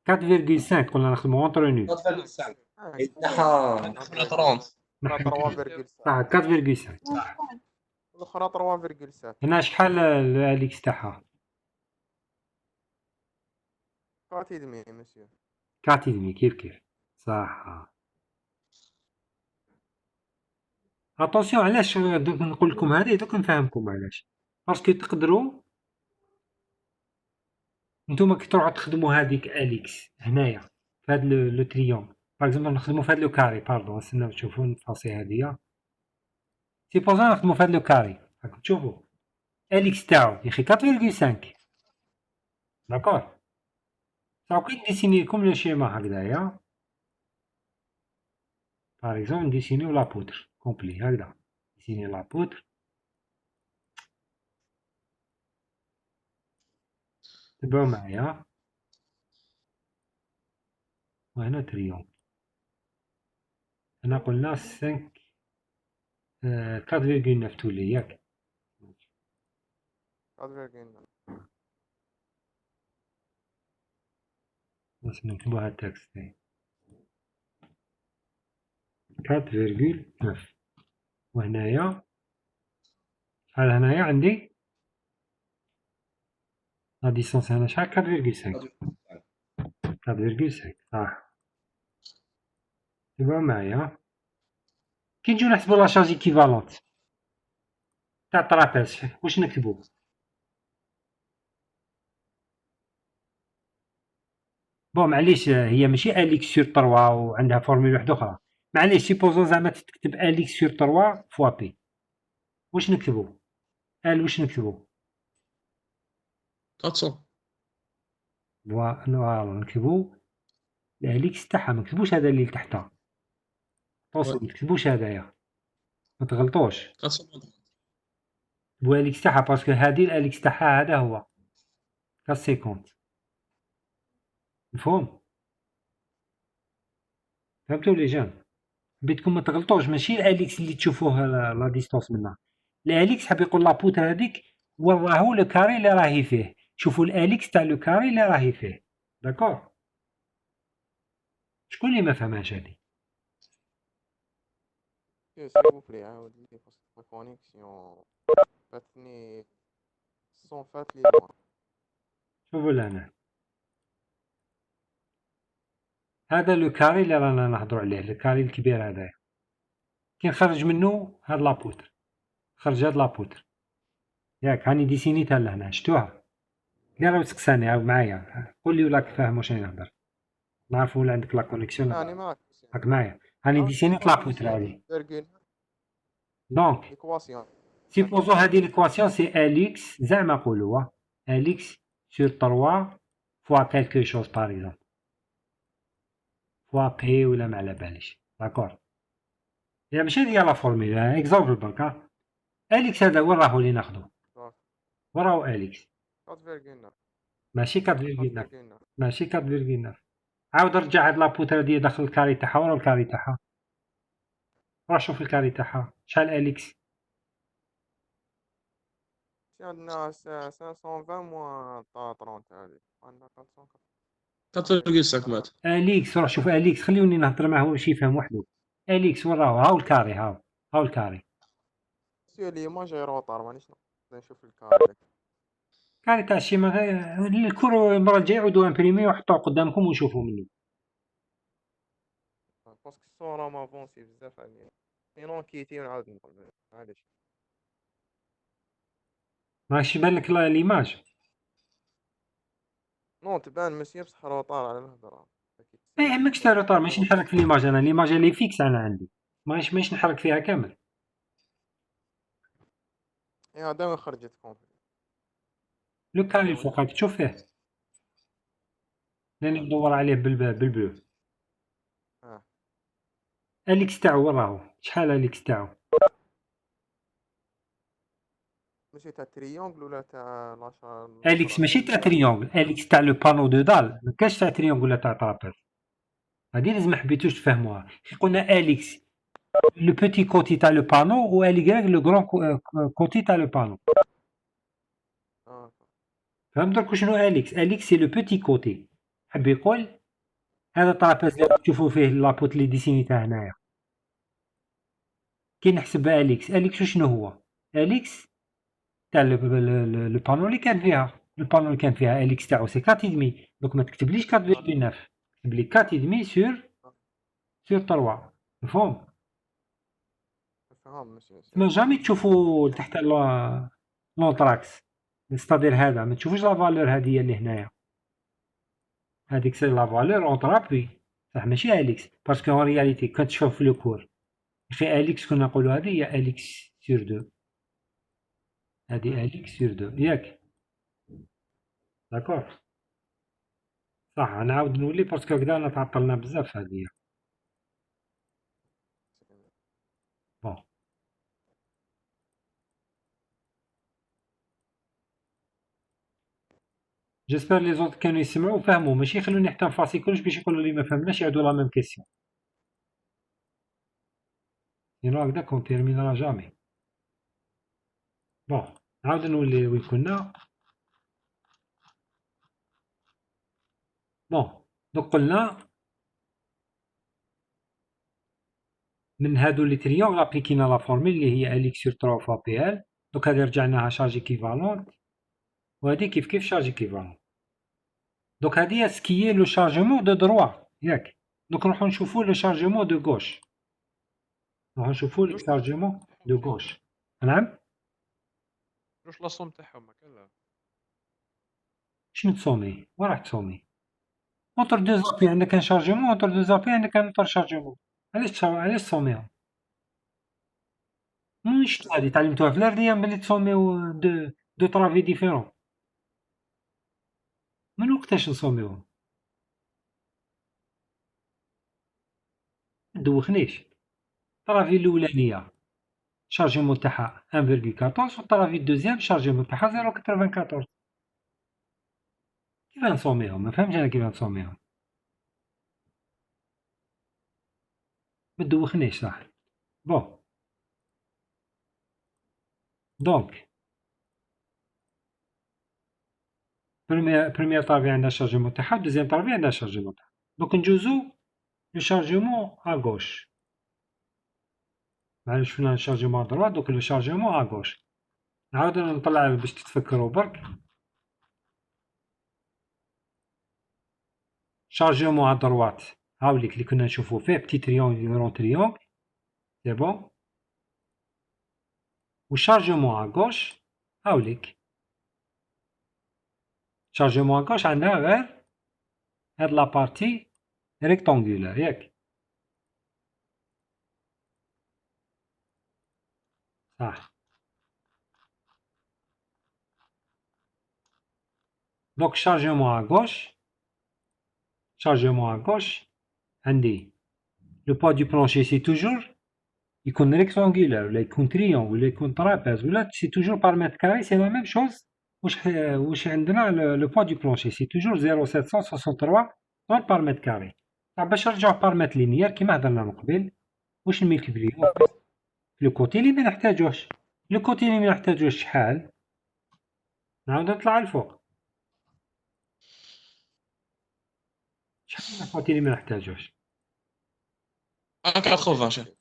4,5 قلنا نخدمو اونتر نو 4,5 نحا يتنحى 30 4,5 الأخرى 3,7. هنا شحال الاليكس تاعها؟ 4,5 monsieur. 4,5 كيف صح. اتونسيون علاش دوك نقول لكم هذه دوك نفهمكم علاش. باسكو تقدروا نتوما كي تروحوا تخدموا هذيك اليكس هنايا في هذا لو تريون باغ اكزومبل نخدموا في هذا لو كاري باردون نستناو تشوفوا نفاصي هذيا سيبوزون نخدموا في هذا لو كاري راكم تشوفوا اليكس تاعو يا اخي 4,5 داكور. صافي كي نديسيني لكم لو شيما هكذايا باغ اكزومبل نديسينيو لا بودر كومبلي هكذا نديسيني لا بودر تبعوا معايا وهنا تريون هنا قلنا 5 4,9 تولي ياك 4,9. بس نكتبوها التكست 4,9 وهنايا شحال هنايا عندي لا ديستونس هنا شحال 4,5 4,5 صح. تبعوا معايا كي نجيو نحسبو لا شارج ايكيفالونت تاع الطرابيز واش نكتبو؟ بون معليش هي ماشي اليكس سور 3 وعندها فورمول واحده اخرى. معليش سيبوزون زعما تكتب اليكس سور 3 فوا بي واش نكتبو؟ واش نكتبو؟ 400. فوالا نكتبو الاليكس تاعها ما نكتبوش هذا اللي تحتها توصل ما تكتبوش هذايا ما تغلطوش 430. كتبو اليكس تاعها باسكو هادي الاليكس تاعها هذا هو 450 مفهوم؟ فهمتوا لي جان؟ بيتكم ما تغلطوش ماشي الاليكس اللي تشوفوه لا ديستونس منها. الاليكس حاب يقول لابوتر هذيك وراهو لو كاري اللي راهي فيه. شوفوا الاليكس تاع لو كاري اللي راهي فيه داكور. شكون اللي ما فهمهاش هادي؟ s'il vous plaît عاود لي باسكو ما كونيكسيون فاتني الصون فات لي لوان. شوفوا لهنا هذا لو كاري اللي رانا نهضروا عليه الكاري الكبير هذايا كي نخرج منه هاد لابوتر خرج هاد لابوتر ياك هاني ديسينيتها لهنا شفتوها اللي راه تسقساني عاود معايا قول لي ولا فاهم واش راني نهضر نعرفوا ولا عندك لا كونيكسيون يعني معاك راك معايا هاني ديسينيت لابوتر هادي دونك ليكواسيون سيبوزو هادي ليكواسيون سي اليكس زعما نقولوها اليكس سور 3 فوا كالكو شوز باغ اكزومبل فوا بي ولا ما على باليش. داكور. هي ماشي هي لا فورميل، اكزومبل برك ها. اليكس هذا وين راهو اللي ناخدو؟ صافي وين راهو اليكس؟ 4,9. ماشي 4,9 4,9. ماشي 4,9. عاود رجع هاد لابوتر هادي داخل الكاري تاعها، ورا الكاري تاعها. روح شوف الكاري تاعها، شحال اليكس؟ Si عندنا 520 موان 30 هذه عندنا 480. 4,5 مات. اليكس روح شوف اليكس، خليوني نهضر معاه هو باش يفهم وحده. اليكس وين راهو؟ هاو الكاري، هاو الكاري. سير لي ما جاي روطار مانيش نقدر نشوف الكاري. الكاري تاع الشيما الكور المرة الجاية عودوا امبريمي وحطوه قدامكم وشوفوا مني. باسكو الصورة مافونسي بزاف عليا. سينون كيتي ونعاود نقول معليش. ماكش يبان لك ليماج؟ نو تبان مسيا بصح روطار على الهضرة. ما يهمكش تاع روطار، ماشي نحرك في ليماج انا، ليماج اللي فيكس انا عندي، ماهيش نحرك فيها كامل. يا داوي خرجت كومبلي. لو كاري الفوق راك تشوف فيه، راني ندور عليه بالبلو. اه اليكس تاعو وين راهو؟ شحال اليكس تاعو؟ ماشي تاع تريونغل ولا تاع لاشا اليكس ماشي تاع تريونغل، اليكس تاع لو بانو دو دال، مكاش تاع تريونغل ولا تاع طرابيز. هادي لازم حبيتوش تفهموها. كي قلنا اليكس لو بوتي كوتي تاع لو بانو، و اليغريك لو غران كوتي تاع لو بانو. اه فهمت درك شنو اليكس؟ اليكس سي لو بوتي كوتي، حب يقول هذا الطرابيز اللي تشوفوا فيه لابوت اللي ديسينيتها هنايا. كي نحسب اليكس، اليكس شنو هو؟ اليكس تاع لو بانو اللي كان فيها، البانو اللي كان فيها اليكس تاعو سي 4,5. دوك ما تكتبليش 4,9، تكتب لي 4,5 سور 3. مفهوم؟ فهم ماشي ما جامي تشوفوا تحت لونطراكس، ستادير هذا ما تشوفوش لا فالور هذه اللي هنايا، هذيك سي لا فالور اونطرابي صح، ماشي اليكس. باسكو اون رياليتي كنت تشوف في لو كور في اليكس كنا نقولوا هذه هي اليكس سور 2، هذه اليكس سور 2 ياك. داكور صح. نعاود نولي باسكو هكذا تعطلنا بزاف هذه. بون جيسبر لي زوط كانوا يسمعوا وفهموا، ماشي يخلوني حتى نفاسي كلش باش يقولوا لي ما فهمناش يعيدوا لا ميم كيسيون، سينو هكذاك اون تيرمينرا جامي. بون نعاود نولي وين كنا. بون دوك قلنا من هادو لي تريونغل ابليكينا لا فورميل اللي هي اليكس سور 3 فوا بي ال. دوك هادي رجعناها شارج ايكيفالونت، وهادي كيف شارج ايكيفالونت. دوك هادي سكيي لو شارجمون دو دروا ياك. دوك نروحو نشوفو لو شارجمون دو غوش، نروحو نشوفو لو شارجمون دو غوش. نعم واش لاصوم تاعهم ما كان لا. شنو تصومي؟ وين راح تصومي؟ اونتر دو زابي عندك ان شارجمون، اونتر دو زابي عندك ان اوتر شارجمون. علاش تصوميهم؟ مش هادي تعلمتوها في الأردية ملي تصوميو دو طرافي ديفيرون. من وقتاش نصوميوهم؟ مدوخنيش. الطرافي الأولانية شارجمون تاعها 1,14 والطرافي الدوزيام شارجمون تاعها 0,94. كيفاه نصوميهم؟ ما فهمتش أنا كيفاه نصوميهم. مدوخنيش صح. بون دونك بروميير طرافي عندها شارجمون تاعها، دوزيام طرافي عندها شارجمون تاعها. دوك نجوزو لو شارجمون ا غوش. معليش شفنا الشارجمون ا دروات، دوك لو شارجمون ا غوش. نعاود نطلع باش تتفكروا برك. شارجمون ا دروات هاوليك اللي كنا نشوفو فيه بتي تريونغل غرون تريونغل سي بون. و شارجمون ا غوش هاوليك. شارجمون ا غوش عندها غير هاد لابارتي ريكتونغولار ياك. صح. دونك شارجمون ا غوش، شارجمون ا غوش عندي le poids du plancher c'est toujours يكون rectangulaire ولا يكون triangle ولا يكون trapèze ولا c'est toujours par mètre carré c'est la même chose واش عندنا le poids du plancher c'est toujours 0,763 tonnes par mètre carré. باش نرجعو par mètre linéaire كيما هضرنا من قبل واش نملتيبليو لو كوتي اللي ما نحتاجوش. لو كوتي اللي ما نحتاجوش شحال؟ نعاود نطلع لفوق. شحال الكوتي اللي ما نحتاجوش؟ 1,80 شيخ. يا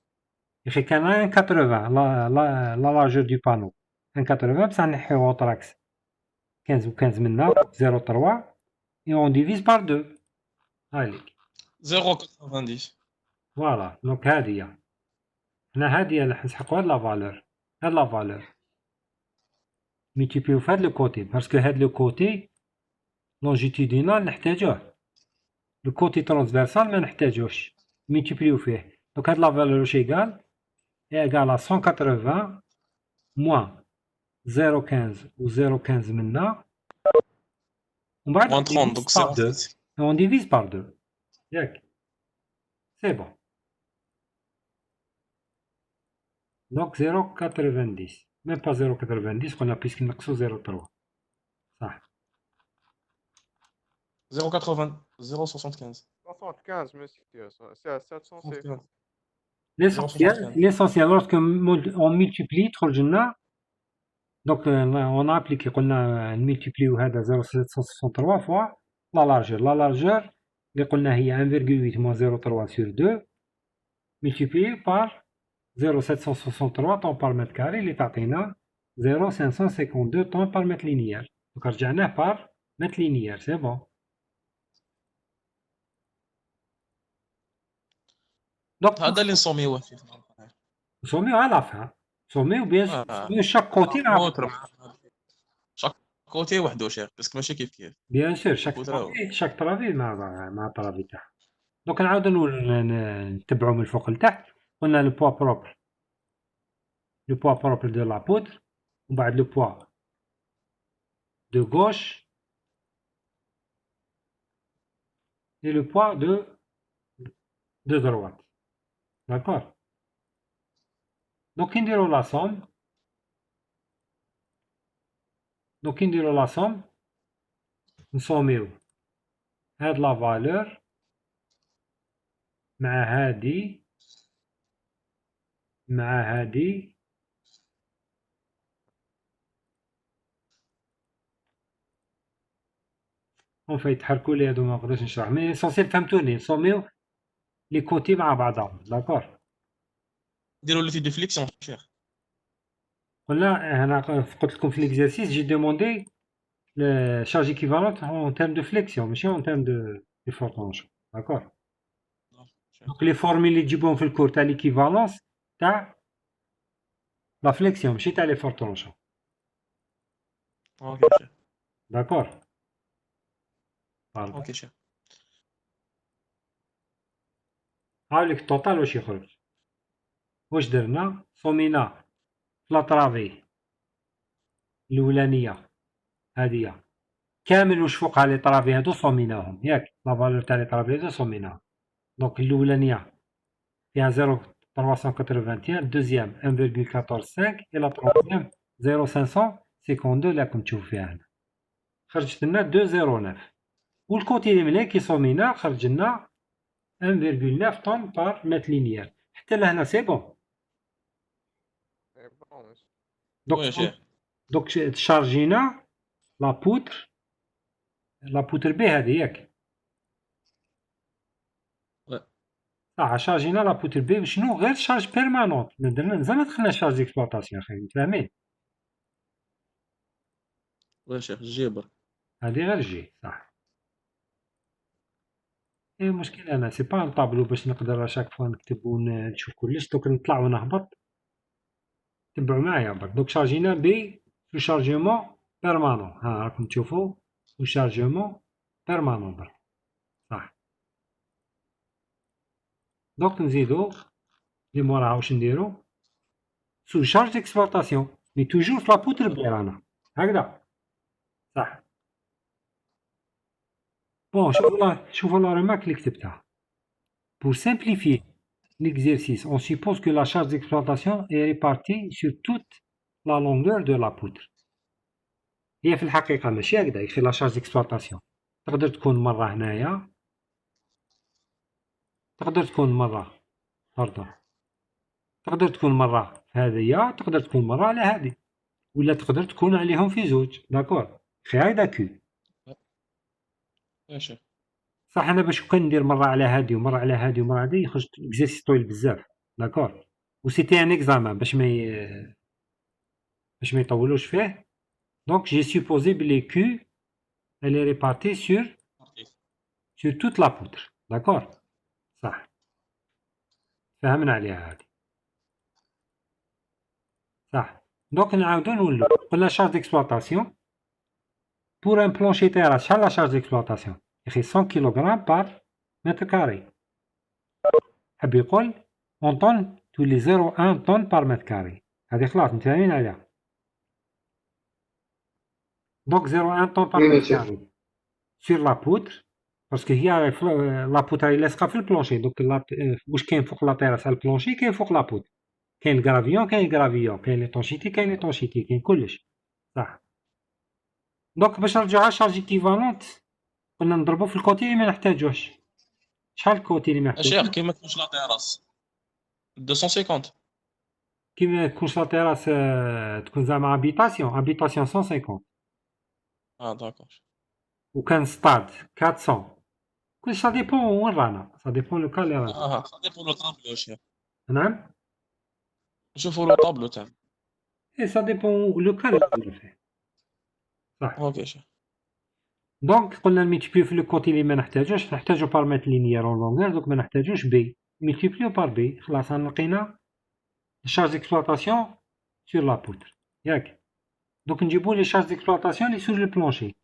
اخي كان 1,80 لا لارجور دو بانو 1,80 بصح نحيو اوتراكس 15 و15 منا 0,3 et on divise par 2. هايليك 0,90. فوالا دونك هادي هي. هنا هادي اللي نسحقو هاد لا فالور. هاد لا فالور ملتيبليو في هاد لو كوتي باسكو هاد لو كوتي لونجيتودينال نحتاجوه. لو كوتي ترانسفيرسال ما نحتاجوش ملتيبليو فيه. دونك هاد لا فالور واش ايكال؟ ايكال 180 موان 0,15 و 0,15 منا ومن بعد Moins 30, donc c'est par 2. Et on divise par 2. Yac. C'est bon. Donc 0,90. Même pas 0,90 qu'on a puisqu'il n'y a que 0,3. Ça. 0,80, 0,75. 75 monsieur, c'est à 750. L'essentiel, lorsque on multiplie, donc on a appliqué, on a multiplié 0,763 fois la largeur. La largeur, on a 1,8 moins 0,3 sur 2 multiplié par 0,763 tonnes par mètre carré, il est atteint 0,552 tonnes par mètre linéaire. Donc, on par mètre linéaire, c'est bon. Donc, هذا اللي نسوميوه فيه. نسوميو على la fin. نسوميو bien sûr chaque côté. chaque côté وحده شيخ باسكو ماشي كيف. Bien sûr, chaque طرابي مع طرابي تاعها. دونك نعاودو نتبعو من الفوق لتحت. قلنا le poids propre. Le poids propre de la poudre. ومن بعد le poids de gauche. Et le poids de droite. D'accord? Donc, indiro la somme. Donc, indiro la somme. نسوميو هاد لا فالور مع هادي مع هادي اون في يتحركوا لي هادو ما نقدرش نشرح مي ليسونسيال فهمتوني نسوميو لي كوتي مع بعضهم داكور نديرو لي دي فليكسيون شيخ قلنا انا قلت لكم في ليكزارسيس جي دوموندي la charge équivalente en termes de flexion, mais en termes de force tension. D'accord? Donc les formules اللي تجيبهم في الكور تاع l'équivalence تاع la flexion ماشي تاع les forces tension. اوكي شيخ. D'accord? اوكي شيخ. هاوليك التوتال واش يخرج. واش درنا؟ صومينا في لا طرافي الأولانية هادي كامل واش فوقها لي طرافي هادو صوميناهم ياك لا فالور تاع لي طرافي هادو صوميناهم دونك الاولانيه فيها 0,381 دوزيام 1,145 et la troisième 0,552 اللي راكم تشوفوا فيها هنا خرجت لنا 2,09 والكوتي اللي من كي صومينا خرج لنا 1,9 طن بار متر لينيير حتى لهنا سي بون دونك تشارجينا لا بوتر بي هذه ياك صح شارجينا لا بوتر بي شنو غير شارج بيرمانونت درنا زعما دخلنا شارج ديكسبلوطاسيون اخي متفاهمين واه شيخ الجبر هذه غير جي صح ايه المشكل انا سي با ان طابلو باش نقدر شاك فوا نكتب ونشوف كلش دوك نطلع ونهبط تبعوا معايا برك دوك شارجينا بي سو شارجمون بيرمانون ها راكم تشوفوا سو شارجمون بيرمانون برك صح دوك نزيدو لي موراها واش نديرو سو شارج ديكسبلوطاسيون مي توجور في لابوتر بي رانا هكذا صح بون شوفوا لا ريمارك اللي كتبتها Pour simplifier l'exercice, on suppose que la charge d'exploitation est répartie sur toute la longueur de la poutre. هي في الحقيقة ماشي هكذا يخي لا شارج ديكسبلوطاسيون تقدر تكون مرة هنايا تقدر تكون مرة باردون تقدر تكون مرة هذيا تقدر تكون مرة على هذه ولا تقدر تكون عليهم في زوج داكور خي هكذا كو ماشي صح انا باش كان ندير مرة على هذه ومرة على هذه ومرة على هذه يخرج اكزرسيس طويل بزاف داكور و سيتي ان اكزامان باش ما يطولوش فيه دونك جي سوبوزي بلي كو elle est répartie sur toute la poutre d'accord صح فهمنا عليها هذه صح دونك نعاودو نولو قلنا charge d'exploitation pour un plancher terrasse شحال la charge d'exploitation يخي 100 kg par mètre carré حب يقول en tonnes تولي 0,1 tonne par mètre carré هذه خلاص متفاهمين عليها donc 0,1 tonne par mètre carré sur la poutre parce que هي لا بوتر لاصقه في البلونشي دوك واش كاين فوق لا تيراس على البلونشي كاين فوق لا بوتر كاين الكرافيون كاين ليطونشيتي كاين كلش صح دونك باش نرجعو شارج ايكيفالونت قلنا نضربو في الكوتي اللي ما نحتاجوش شحال الكوتي اللي ما شيخ نحتاجوش كيما تكونش لا تيراس 250 كيما تكونش لا تيراس تكون زعما هابيتاسيون 150 داكور وكان ستاد 400 كلش سا ديبون وين رانا سا ديبون لو كا اللي رانا سا ديبون لو طابلو شيخ نعم نشوفو لو طابلو تاعنا اي سا ديبون لو كا اللي رانا فيه صح اوكي شيخ دونك قلنا نميتيبليو في لو كوتي اللي ما نحتاجوش نحتاجو بارامتر لينيير اون لونغور دوك ما نحتاجوش بي ميتيبليو بار بي خلاص لقينا الشارج ديكسبلوطاسيون سور لا بوتر ياك دوك نجيبو لي شارج ديكسبلوطاسيون لي سور لو بلونشي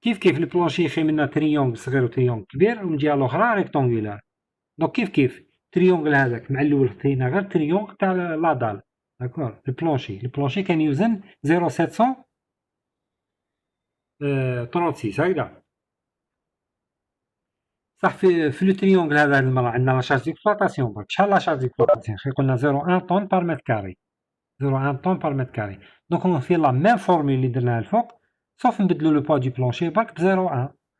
كيف البلونشي في منا تريونغل صغير وتريونغل كبير ومن جهه الاخرى ريكتونغولار دونك كيف تريونغل هذاك مع الاول خدينا غير تريونغل تاع لا دال داكور البلونشي كان يوزن 0,700 36 هكذا صح في لو تريونغل هذا المرة عندنا لا شارج ديكسبلوطاسيون برك شحال لا شارج ديكسبلوطاسيون خي قلنا 0,1 طون بار متر كاري 0,1 طون بار متر كاري دونك اون في لا ميم فورمول اللي درناها الفوق صوف نبدلو لو بوا دو بلونشي برك ب 0,1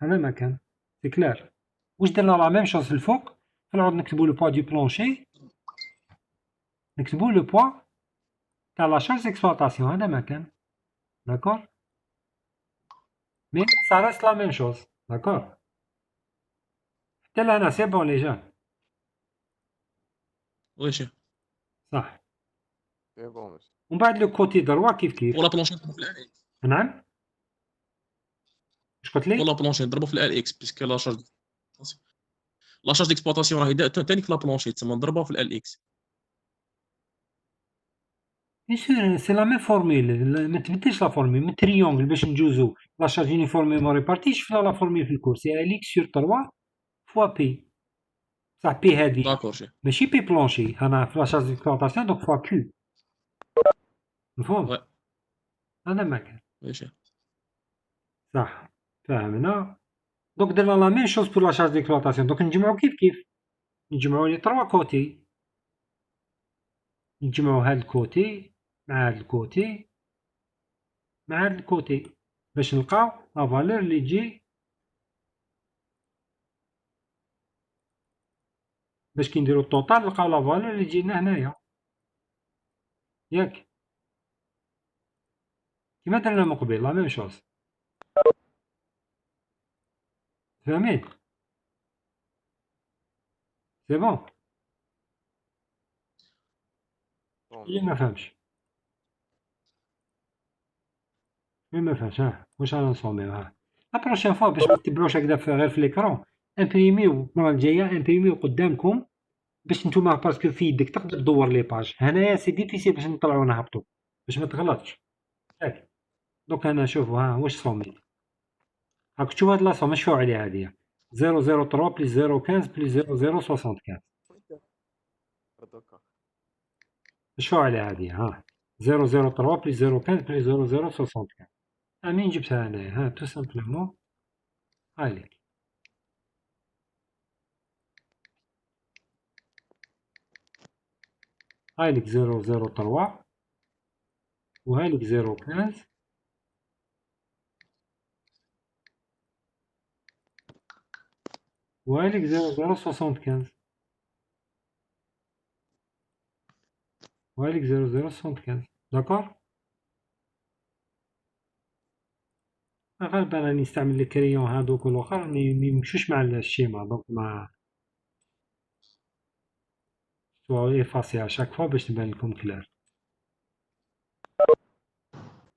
هذا ما كان سي كلير واش درنا لا ميم شوز الفوق نعاود نكتبو لو بوا دو بلونشي نكتبو لو بوا تاع لا شارج ديكسبلوطاسيون هذا ما كان داكور مي سا ريست لا ميم شوز داكور حتى لهنا سي بون لي جان وي شيخ صح سي بون ماشي ومن بعد لو كوتي دروا كيف ولا بلونشي نضربو في الال اكس نعم واش قلت لي ولا بلونشي نضربو في الال اكس بيسك لا شارج ديكسبلوطاسيون راهي تاني في لا بلونشي تسمى نضربوها في الال اكس بيان سور سي لا ميم فورمول ما تبدلش لا فورمول من تريونغل باش نجوزو لا شارج يونيفورميمون ريبارتي شفنا لا فورمول في الكور سي ال اكس سور 3 فوا بي صح بي هادي داكور شيخ ماشي بي بلونشي انا في لا شارج ديكسبلوطاسيون دونك فوا كيو مفهوم وي. هذا ما كان وي شيخ صح فهمنا دونك درنا لا ميم شوز بور لا شارج ديكسبلوطاسيون دونك نجمعو كيف نجمعو لي 3 كوتي نجمعو هاد الكوتي مع هاد الكوتي مع هاد الكوتي باش نلقاو لا فالور اللي تجي باش كي نديرو التوتال نلقاو لا فالور اللي تجينا هنايا ياك كيما درنا من قبل لا ميم شوز فاهمين سي بون اللي ما فهمش اللي ما فهمش ها واش رانا نصوميو ها لا بروشين فوا باش ما تتبعوش هكذا غير في ليكرون امبريميو المره الجايه امبريميو قدامكم باش نتوما باسكو في يدك تقدر تدور لي باج هنايا سي ديفيسيل باش نطلعو نهبطو باش ما تغلطش ياك دوك انا شوفو ها واش صومي هاك تشوف هاد لاصوم اش فاو عليها هادية 003 بليس 015 بليس 0075 دوكا اش فاو عليها هادية ها 003 بليس 015 بليس 0075 منين جبتها انايا ها تو سامبلومون هايليك هايلك 003 وهايلك 015 وهايلك 0075 وهايلك 0075 داكور. غالبا راني نستعمل لي كريون هادوك والاخر ميمشوش مع الشيما، دونك ما سوا ايفاسي اشاك فوا باش تبان لكم كلار.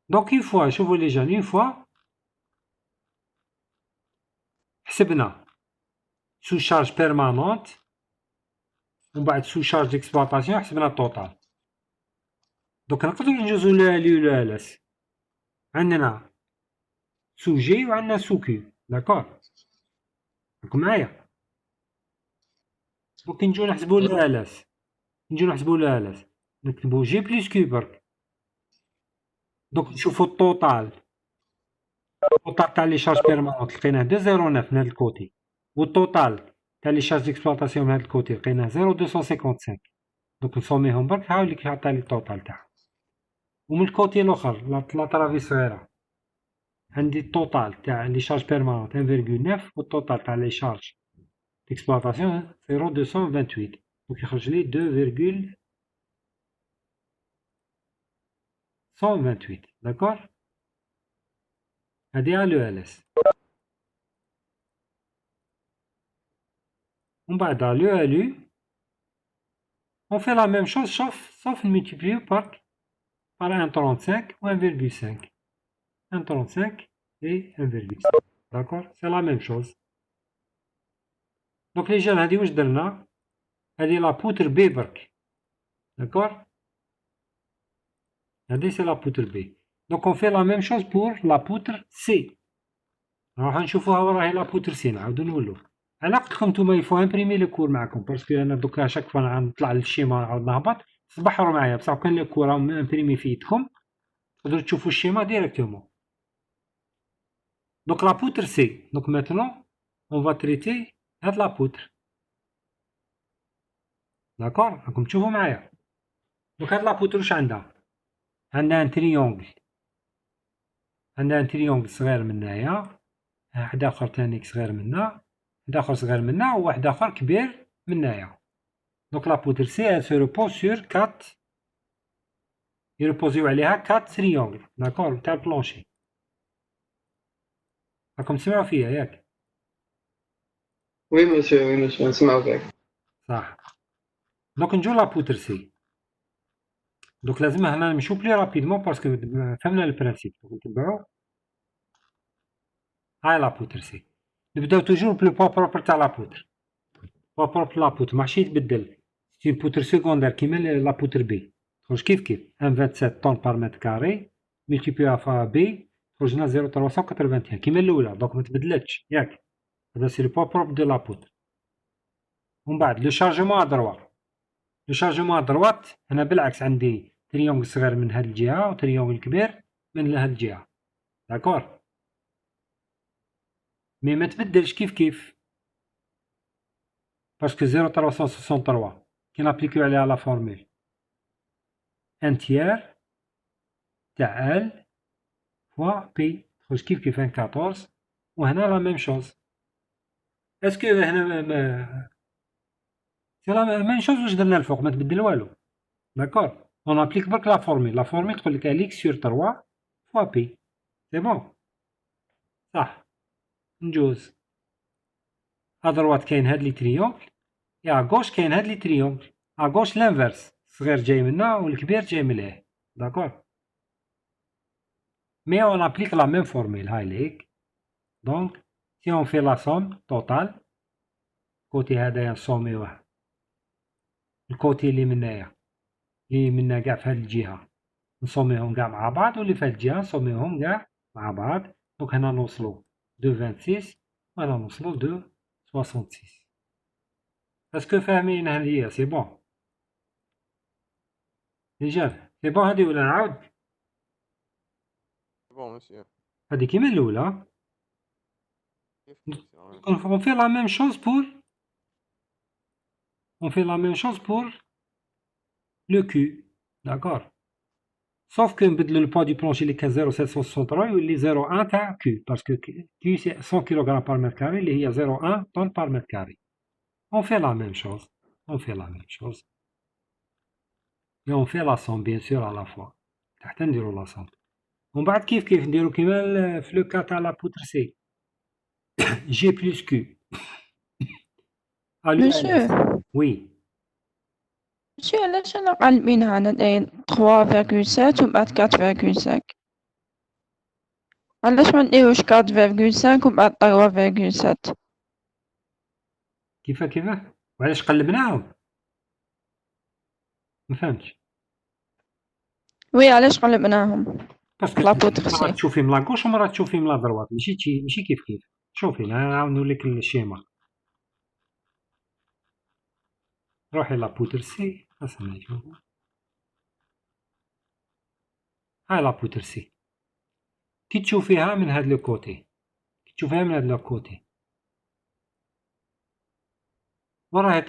دونك اون فوا شوفوا لي جان، اون فوا حسبنا سو شارج بيرمانونت ومن بعد سو شارج ديكسبلوطاسيون حسبنا التوتال. دوك نقدرو نجوزو لي ولا لاس، عندنا سو جي وعندنا سو كيو داكور، راكم معايا. دوك نجيو نحسبو الالاس، نجيو نحسبو الالاس نكتبو جي بلس كيو برك. دوك نشوفو التوتال تاع لي شارج بيرمانونت لقيناه 209 من هاد الكوتي، والتوتال تاع لي شارج ديكسبلوطاسيون من هاد الكوتي لقيناه 0.255. دوك نسوميهم برك هاوليك يعطيلي التوتال تاعهم. ومن الكوتي الاخر لا طرافي صغيرة عندي التوتال تاع لي شارج بيرمانونت 1.9 والتوتال تاع لي شارج ديكسبلوطاسيون 0.228. دونك يخرج لي 2.128 داكور. هادي ا لو ال اس. ومن بعد لو ال يو on fait la même chose sauf multiplié par 1,35 ou 1,5. 1,35 et 1,5. D'accord? C'est la même chose. Donc les jeunes, هادي واش درنا؟ هادي لا بوتر بي برك. D'accord? هادي c'est la poutre B. Donc on fait la même chose pour la poutre C. راح نشوفوها وراهي لا بوتر سي، نعاودو نولو. على قلت لكم نتوما يفو امبريمي لو كور معاكم، باسكو انا دوكا شاك فوا نطلع للشيما نعاود نهبط تبحروا معايا، بصح كان لو كور راهم امبريمي في يدكم تقدروا تشوفوا الشيما ديريكتومون. دونك لا بوتر سي، دونك ماتنون اون فا تريتي هاد لا بوتر. داكور راكم تشوفوا معايا. دونك هاد لا بوتر واش عندها؟ عندها ان تريونغل، عندها ان تريونغل صغير من هنايا، واحد اخر تاني صغير منا، واحد اخر صغير منا، وواحد اخر كبير من هنايا. دونك لا بوتر سي elle se repose sur 4 يريبوزيو عليها 4 تريونغل داكور تاع البلونشي. راكم تسمعوا فيا ياك؟ وي مسيو نسمعو فيك. صح. دونك نجو لا بوتر سي. دونك لازم هنا نمشيو بلي رابيدمون باسكو فهمنا البرانسيب. دونك نتبعو. هاي لا بوتر سي. نبداو توجور بلو بوا بروبر تاع لا بوتر. بوا بروبر لا بوتر ماحشي يتبدل. سي بوتر سيكوندير كيما لا بوتر بي. تخرج كيف 1,27 طن بار متر كاري ملتيبلي فا بي تخرج لنا 0,381 كيما الاولى، دونك ما تبدلتش ياك. هذا سي لو بوا بروبر دو لا بوتر. ومن بعد لو شارجمون ا دروات. لو شارجمون ا دروات هنا بالعكس عندي تريونغل صغير من هاد الجهه وتريونغل كبير من هاد الجهه داكور. مي ما تبدلش كيف باسكو 0,363 كي نابليكيو عليها لا فورمول ان تيير تاع ال فوا بي تخرج كيف 14. وهنا لا ميم شوز. اسكو هنا سي لا ميم شوز واش درنا الفوق ما تبدل والو داكور. اون ابليك برك لا فورمول تقول لك اليك سور 3 فوا بي سي بون صح. نجوز ادروات كاين هاد لي تريونغل، يا غوش كاين هاد لي تريونغل، غوش لانفيرس الصغير جاي منا والكبير جاي مليه داكور. مي اون ابليك لا ميم فورمول هاي ليك. دونك سي اون في لا سوم توتال كوتي هدايا نسوميوه الكوتي اللي منايا اللي منا كاع في هاد الجهة نسوميهم كاع مع بعض، واللي في هاد الجهة نسوميهم كاع مع بعض. دونك هنا نوصلو دو 26 وهنا نوصلو دو 66. اسكو فاهمين هادي؟ سي بون رجال سي بون هادي ولا نعاود؟ بون مسيو هادي كيما الأولى. كيف On fait la même chose pour le Q. D'accord. Sauf que نبدلو le poids du plancher اللي كان 0,763 يولي 0,1 تاع Q parce que Q c'est 100 kg par mètre carré اللي هي 0,1 tonne par mètre carré. On fait la même chose. On fait la même chose. Et on fait la somme bien sûr à la fois. حتى نديرو la somme. ومن بعد كيف نديرو كيما في لو كا تاع لا بوتر سي. G plus Q. À Monsieur, l'ULS. Oui. monsieur علاش أنا قلبين هنا داير 3,7 ومن بعد 4,5 علاش ما نديروش 4,5 ومن بعد 3,7 كيفاه وعلاش قلبناهم ما فهمتش وي علاش قلبناهم باسكو لا بوتر مرات سي تشوفيهم لا غوش ومرات تشوفيهم لا دروات ماشي كيف شوفي انا نعاود نوريك الشيما روحي لا بوتر سي اسمعي شوفوا هاي لا بوتر سي كي تشوفيها من هاد لو كوتي وراها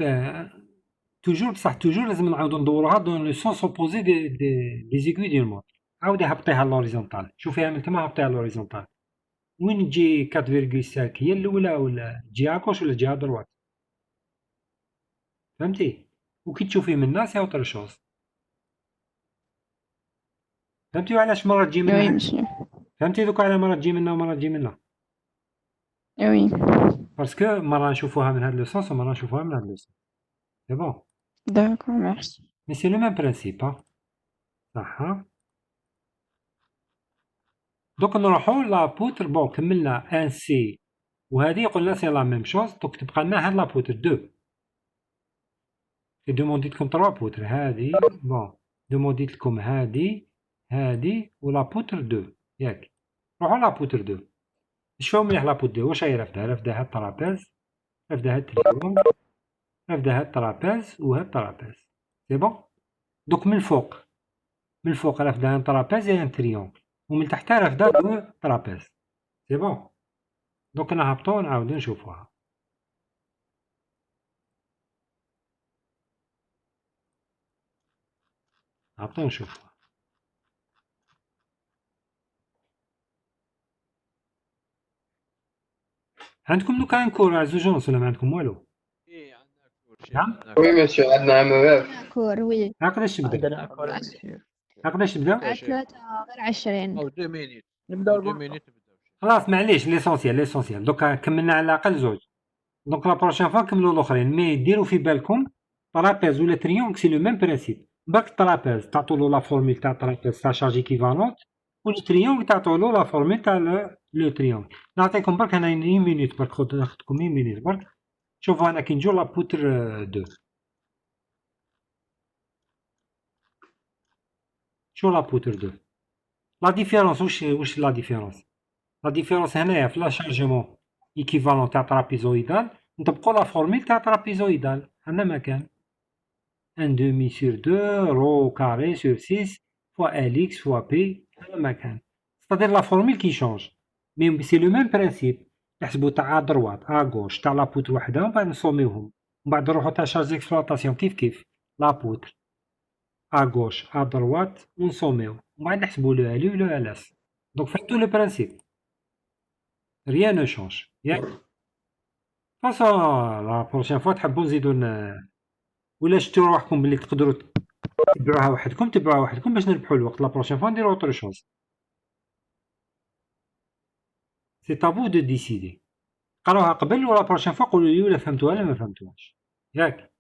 توجور بصح توجور لازم نعاودو ندوروها دون لو سونس اوبوزي دي زيكوي ديال المونطر عاودي هبطيها لوريزونتال شوفيها من تما هبطيها لوريزونتال وين تجي 4,5 هي الاولى ولا تجي اكوش ولا تجي دروات فهمتي وكي تشوفي من الناس هي اوتر شوز فهمتي علاش مرة تجي وي منها مسيو فهمتي دوكا على مرة تجي منها ومرة تجي منها وي باسكو مرة نشوفوها من هاد لو سونس ومرة نشوفوها من هاد لو سونس سي بون داكور ميرسي مي سي لو ميم برانسيب صح دوك نروحو لا بوتر بون كملنا ان سي وهذه قلنا سي لا ميم شوز دوك تبقى لنا هاد لا بوتر دو دومونديت لكم 3 بوتر هذه بون دومونديت لكم هذه ولا بوتر دو ياك روحو لا بوتر دو شوفوا مليح لا بوتر دو واش هي رافدها هاد الطرابيز رافدها هاد التريونغ رافدها هاد الطرابيز وهاد الطرابيز سي بون دوك من الفوق رافدها ان طرابيز ان تريونغ ومن تحت رافدها دو طرابيز سي بون دوك نهبطو نعاودو نشوفوها نهبطو نشوفوها عندكم دوكا ان كور زوج ونص ولا ما عندكم والو إيه عندنا كل شيء نعم عندنا Oui, monsieur, عندنا MF. كور وي قداش تبدا قداش تبدا كل شيء. ثلاثة غير 20 أو 2 مينيت نبداو 2 مينيت نبداو خلاص معليش ليسونسيال دوكا كملنا على الاقل زوج دونك لا بروشين فوا نكملو الاخرين مي ديروا في بالكم طرابيز ولا تريونغ سي لو ميم برانسيب برك الطرابيز تعطولو لا فورميل تاع الطرابيز تاع شارج ايكيفالونت و التريونغ تعطولو لا فورميل تاع لو تريونغ نعطيكم برك هنا 1 مينوت برك ناخدكم 1 مينوت برك شوفوا هنا كي نجو لا بوتر دو شو لا بوتر دو لا ديفيرونس واش لا ديفيرونس لا ديفيرونس هنايا في لا شارجمون ايكيفالون تاع ترابيزويدال نطبقو لا فورميل تاع ترابيزويدال هنا مكان 1 demi sur 2 rho carré sur 6 fois Lx fois P هذا مكان c'est-à-dire la formule qui change mais c'est le même principe نحسبو تاع دروات غوش تاع لابوتر وحده ومن بعد نسوميوهم ومن بعد نروحو تاع شارج اكسبلوطاسيون كيف لابوتر غوش دروات ونسوميو ومن بعد نحسبو لو الي و لو الاس دونك فهمتو لو برانسيب rien ne change ياك فاصون لا بروشين فوا تحبو نزيدو ولا شفتوا روحكم بلي تقدروا تبعوها وحدكم باش نربحوا الوقت لا بروشين فوا نديرو اوتر شوز سي تابو دو ديسيدي قراوها قبل ولا بروشين فوا قولوا لي ولا فهمتوها ولا ما فهمتوهاش ياك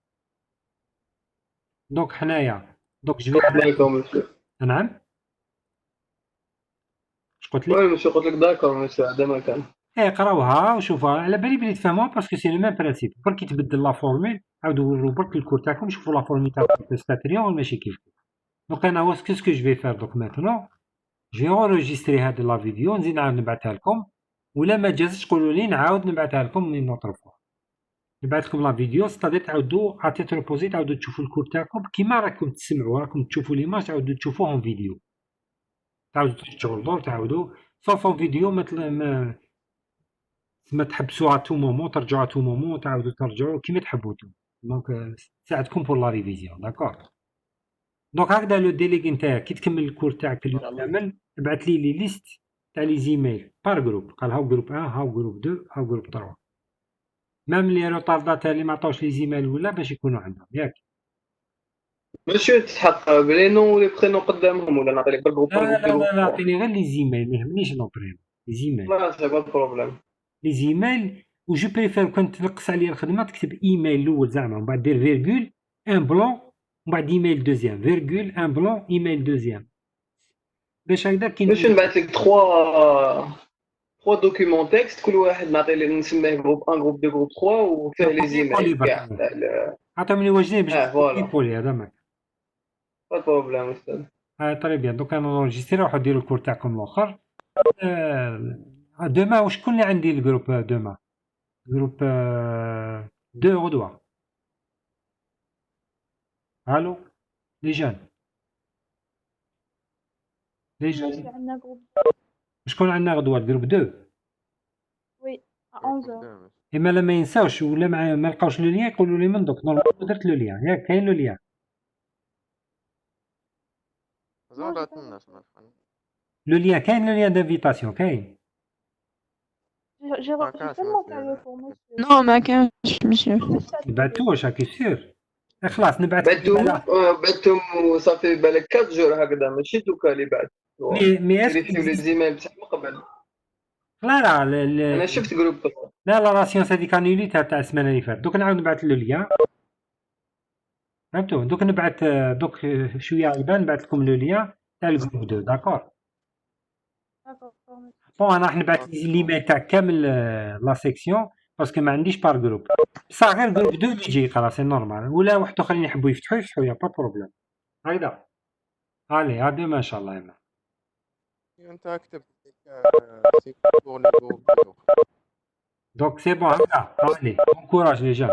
دونك حنايا دونك جو D'accord, monsieur. نعم اش قلت لك Oui, monsieur, قلت لك d'accord, monsieur, هذا مكان. قراوها وشوفوها على بالي بلي تفهموها باسكو سي لو ميم برانسيب برك يتبدل لا فورميل عاودوا وروا برك الكور تاعكم شوفوا لا فورميل تاع التريون ماشي كيف دونك انا واش كيسكو جو في فار دوك ماتنون جو انريجستري هاد لا فيديو نزيد نعاود نبعثها لكم ولا ما جازتش قولوا لي نعاود نبعثها لكم من نوتر فوا نبعث لكم لا فيديو ستادير تعاودوا عطيت روبوزي تعاودوا تشوفوا الكور تاعكم كيما راكم تسمعوا راكم تشوفوا ليماج تعاودوا تشوفوهم فيديو تعاودوا ترجعوا للدور تعاودوا صوفوا فيديو ما تحبسوها تو مومون ترجعوا تو مومون تعاودوا ترجعوا كيما تحبوا دونك تساعدكم بور لا ريفيزيون داكور دونك هكذا لو ديليغي نتاعك كي تكمل الكور تاعك اليوم كامل ابعث لي ليست تاع لي زيميل بار جروب، قال هاو جروب 1 هاو جروب 2 هاو جروب 3 ميم لي روطاردات اللي ما عطاوش لي زيميل ولا باش يكونوا عندهم ياك. مسيو تحق بلي نو ولي برينو قدامهم ولا نعطي لك بالجروب لا لا لا لا عطيني غير لي زيميل ما يهمنيش نو بريم لي زيميل لا سي با بروبليم. لي زيميل و جو بريفير كون تنقص عليا الخدمه تكتب ايميل الاول زعما ومن بعد دير فيرغول ان بلون ومن بعد ايميل دوزيام فيرغول ان بلون ايميل دوزيام باش هكذا كي باش نبعث لك 3 دوكيومون تكست كل واحد نعطي لي نسميه جروب 1 جروب 2 جروب 3 وفيه لي زيميل كاع تاع عطيهم لي واجدين باش فوالا. يبولي هذا ما با بروبليم استاذ. طري بيان دوك انا نونجستري روحو ديروا الكور تاعكم الاخر. دوما وشكون اللي عندي الجروب دوما جروب 2 غدوه. الو لي جون لي جون عندنا جروب شكون عندنا غدوه الجروب 2 وي 11 اما لا ما ينساوش ولا ما لقاوش لو ليان يقولوا لي من دوك نورمالمون درت لو ليان ياك كاين لو ليان زعما بعث الناس ما فهمت. لو ليان كاين لو ليان دانفيتاسيون كاين j'ai tellement carré pour monsieur. نو ما كانش مسيو. بعتوش هاكي سير خلاص نبعث بعتهم صافي بالك 4 جور هكذا ماشي دوكا اللي بعث مي فيريفيو لي زيميل بصح من قبل. لا لا انا شفت جروب 3 لا لا سيونس هذيك انيوليتها تاع السمانه اللي فاتت دوك نعاود نبعث له ليان فهمتوا دوك نبعث دوك شويه يبان نبعث لكم لو ليان تاع الجروب 2 داكور. بون انا راح نبعث ليميل تاع كامل لا سيكسيون باسكو ما عنديش بار جروب بصح غير جروب 2 اللي يجي خلاص سي نورمال ولا واحد اخرين يحبوا يفتحوا يا با بروبليم هكذا. علي عاد ما شاء الله يما انت كتبت سي بور لي جروب دونك سي بون هكذا علي بون كوراج لي جون.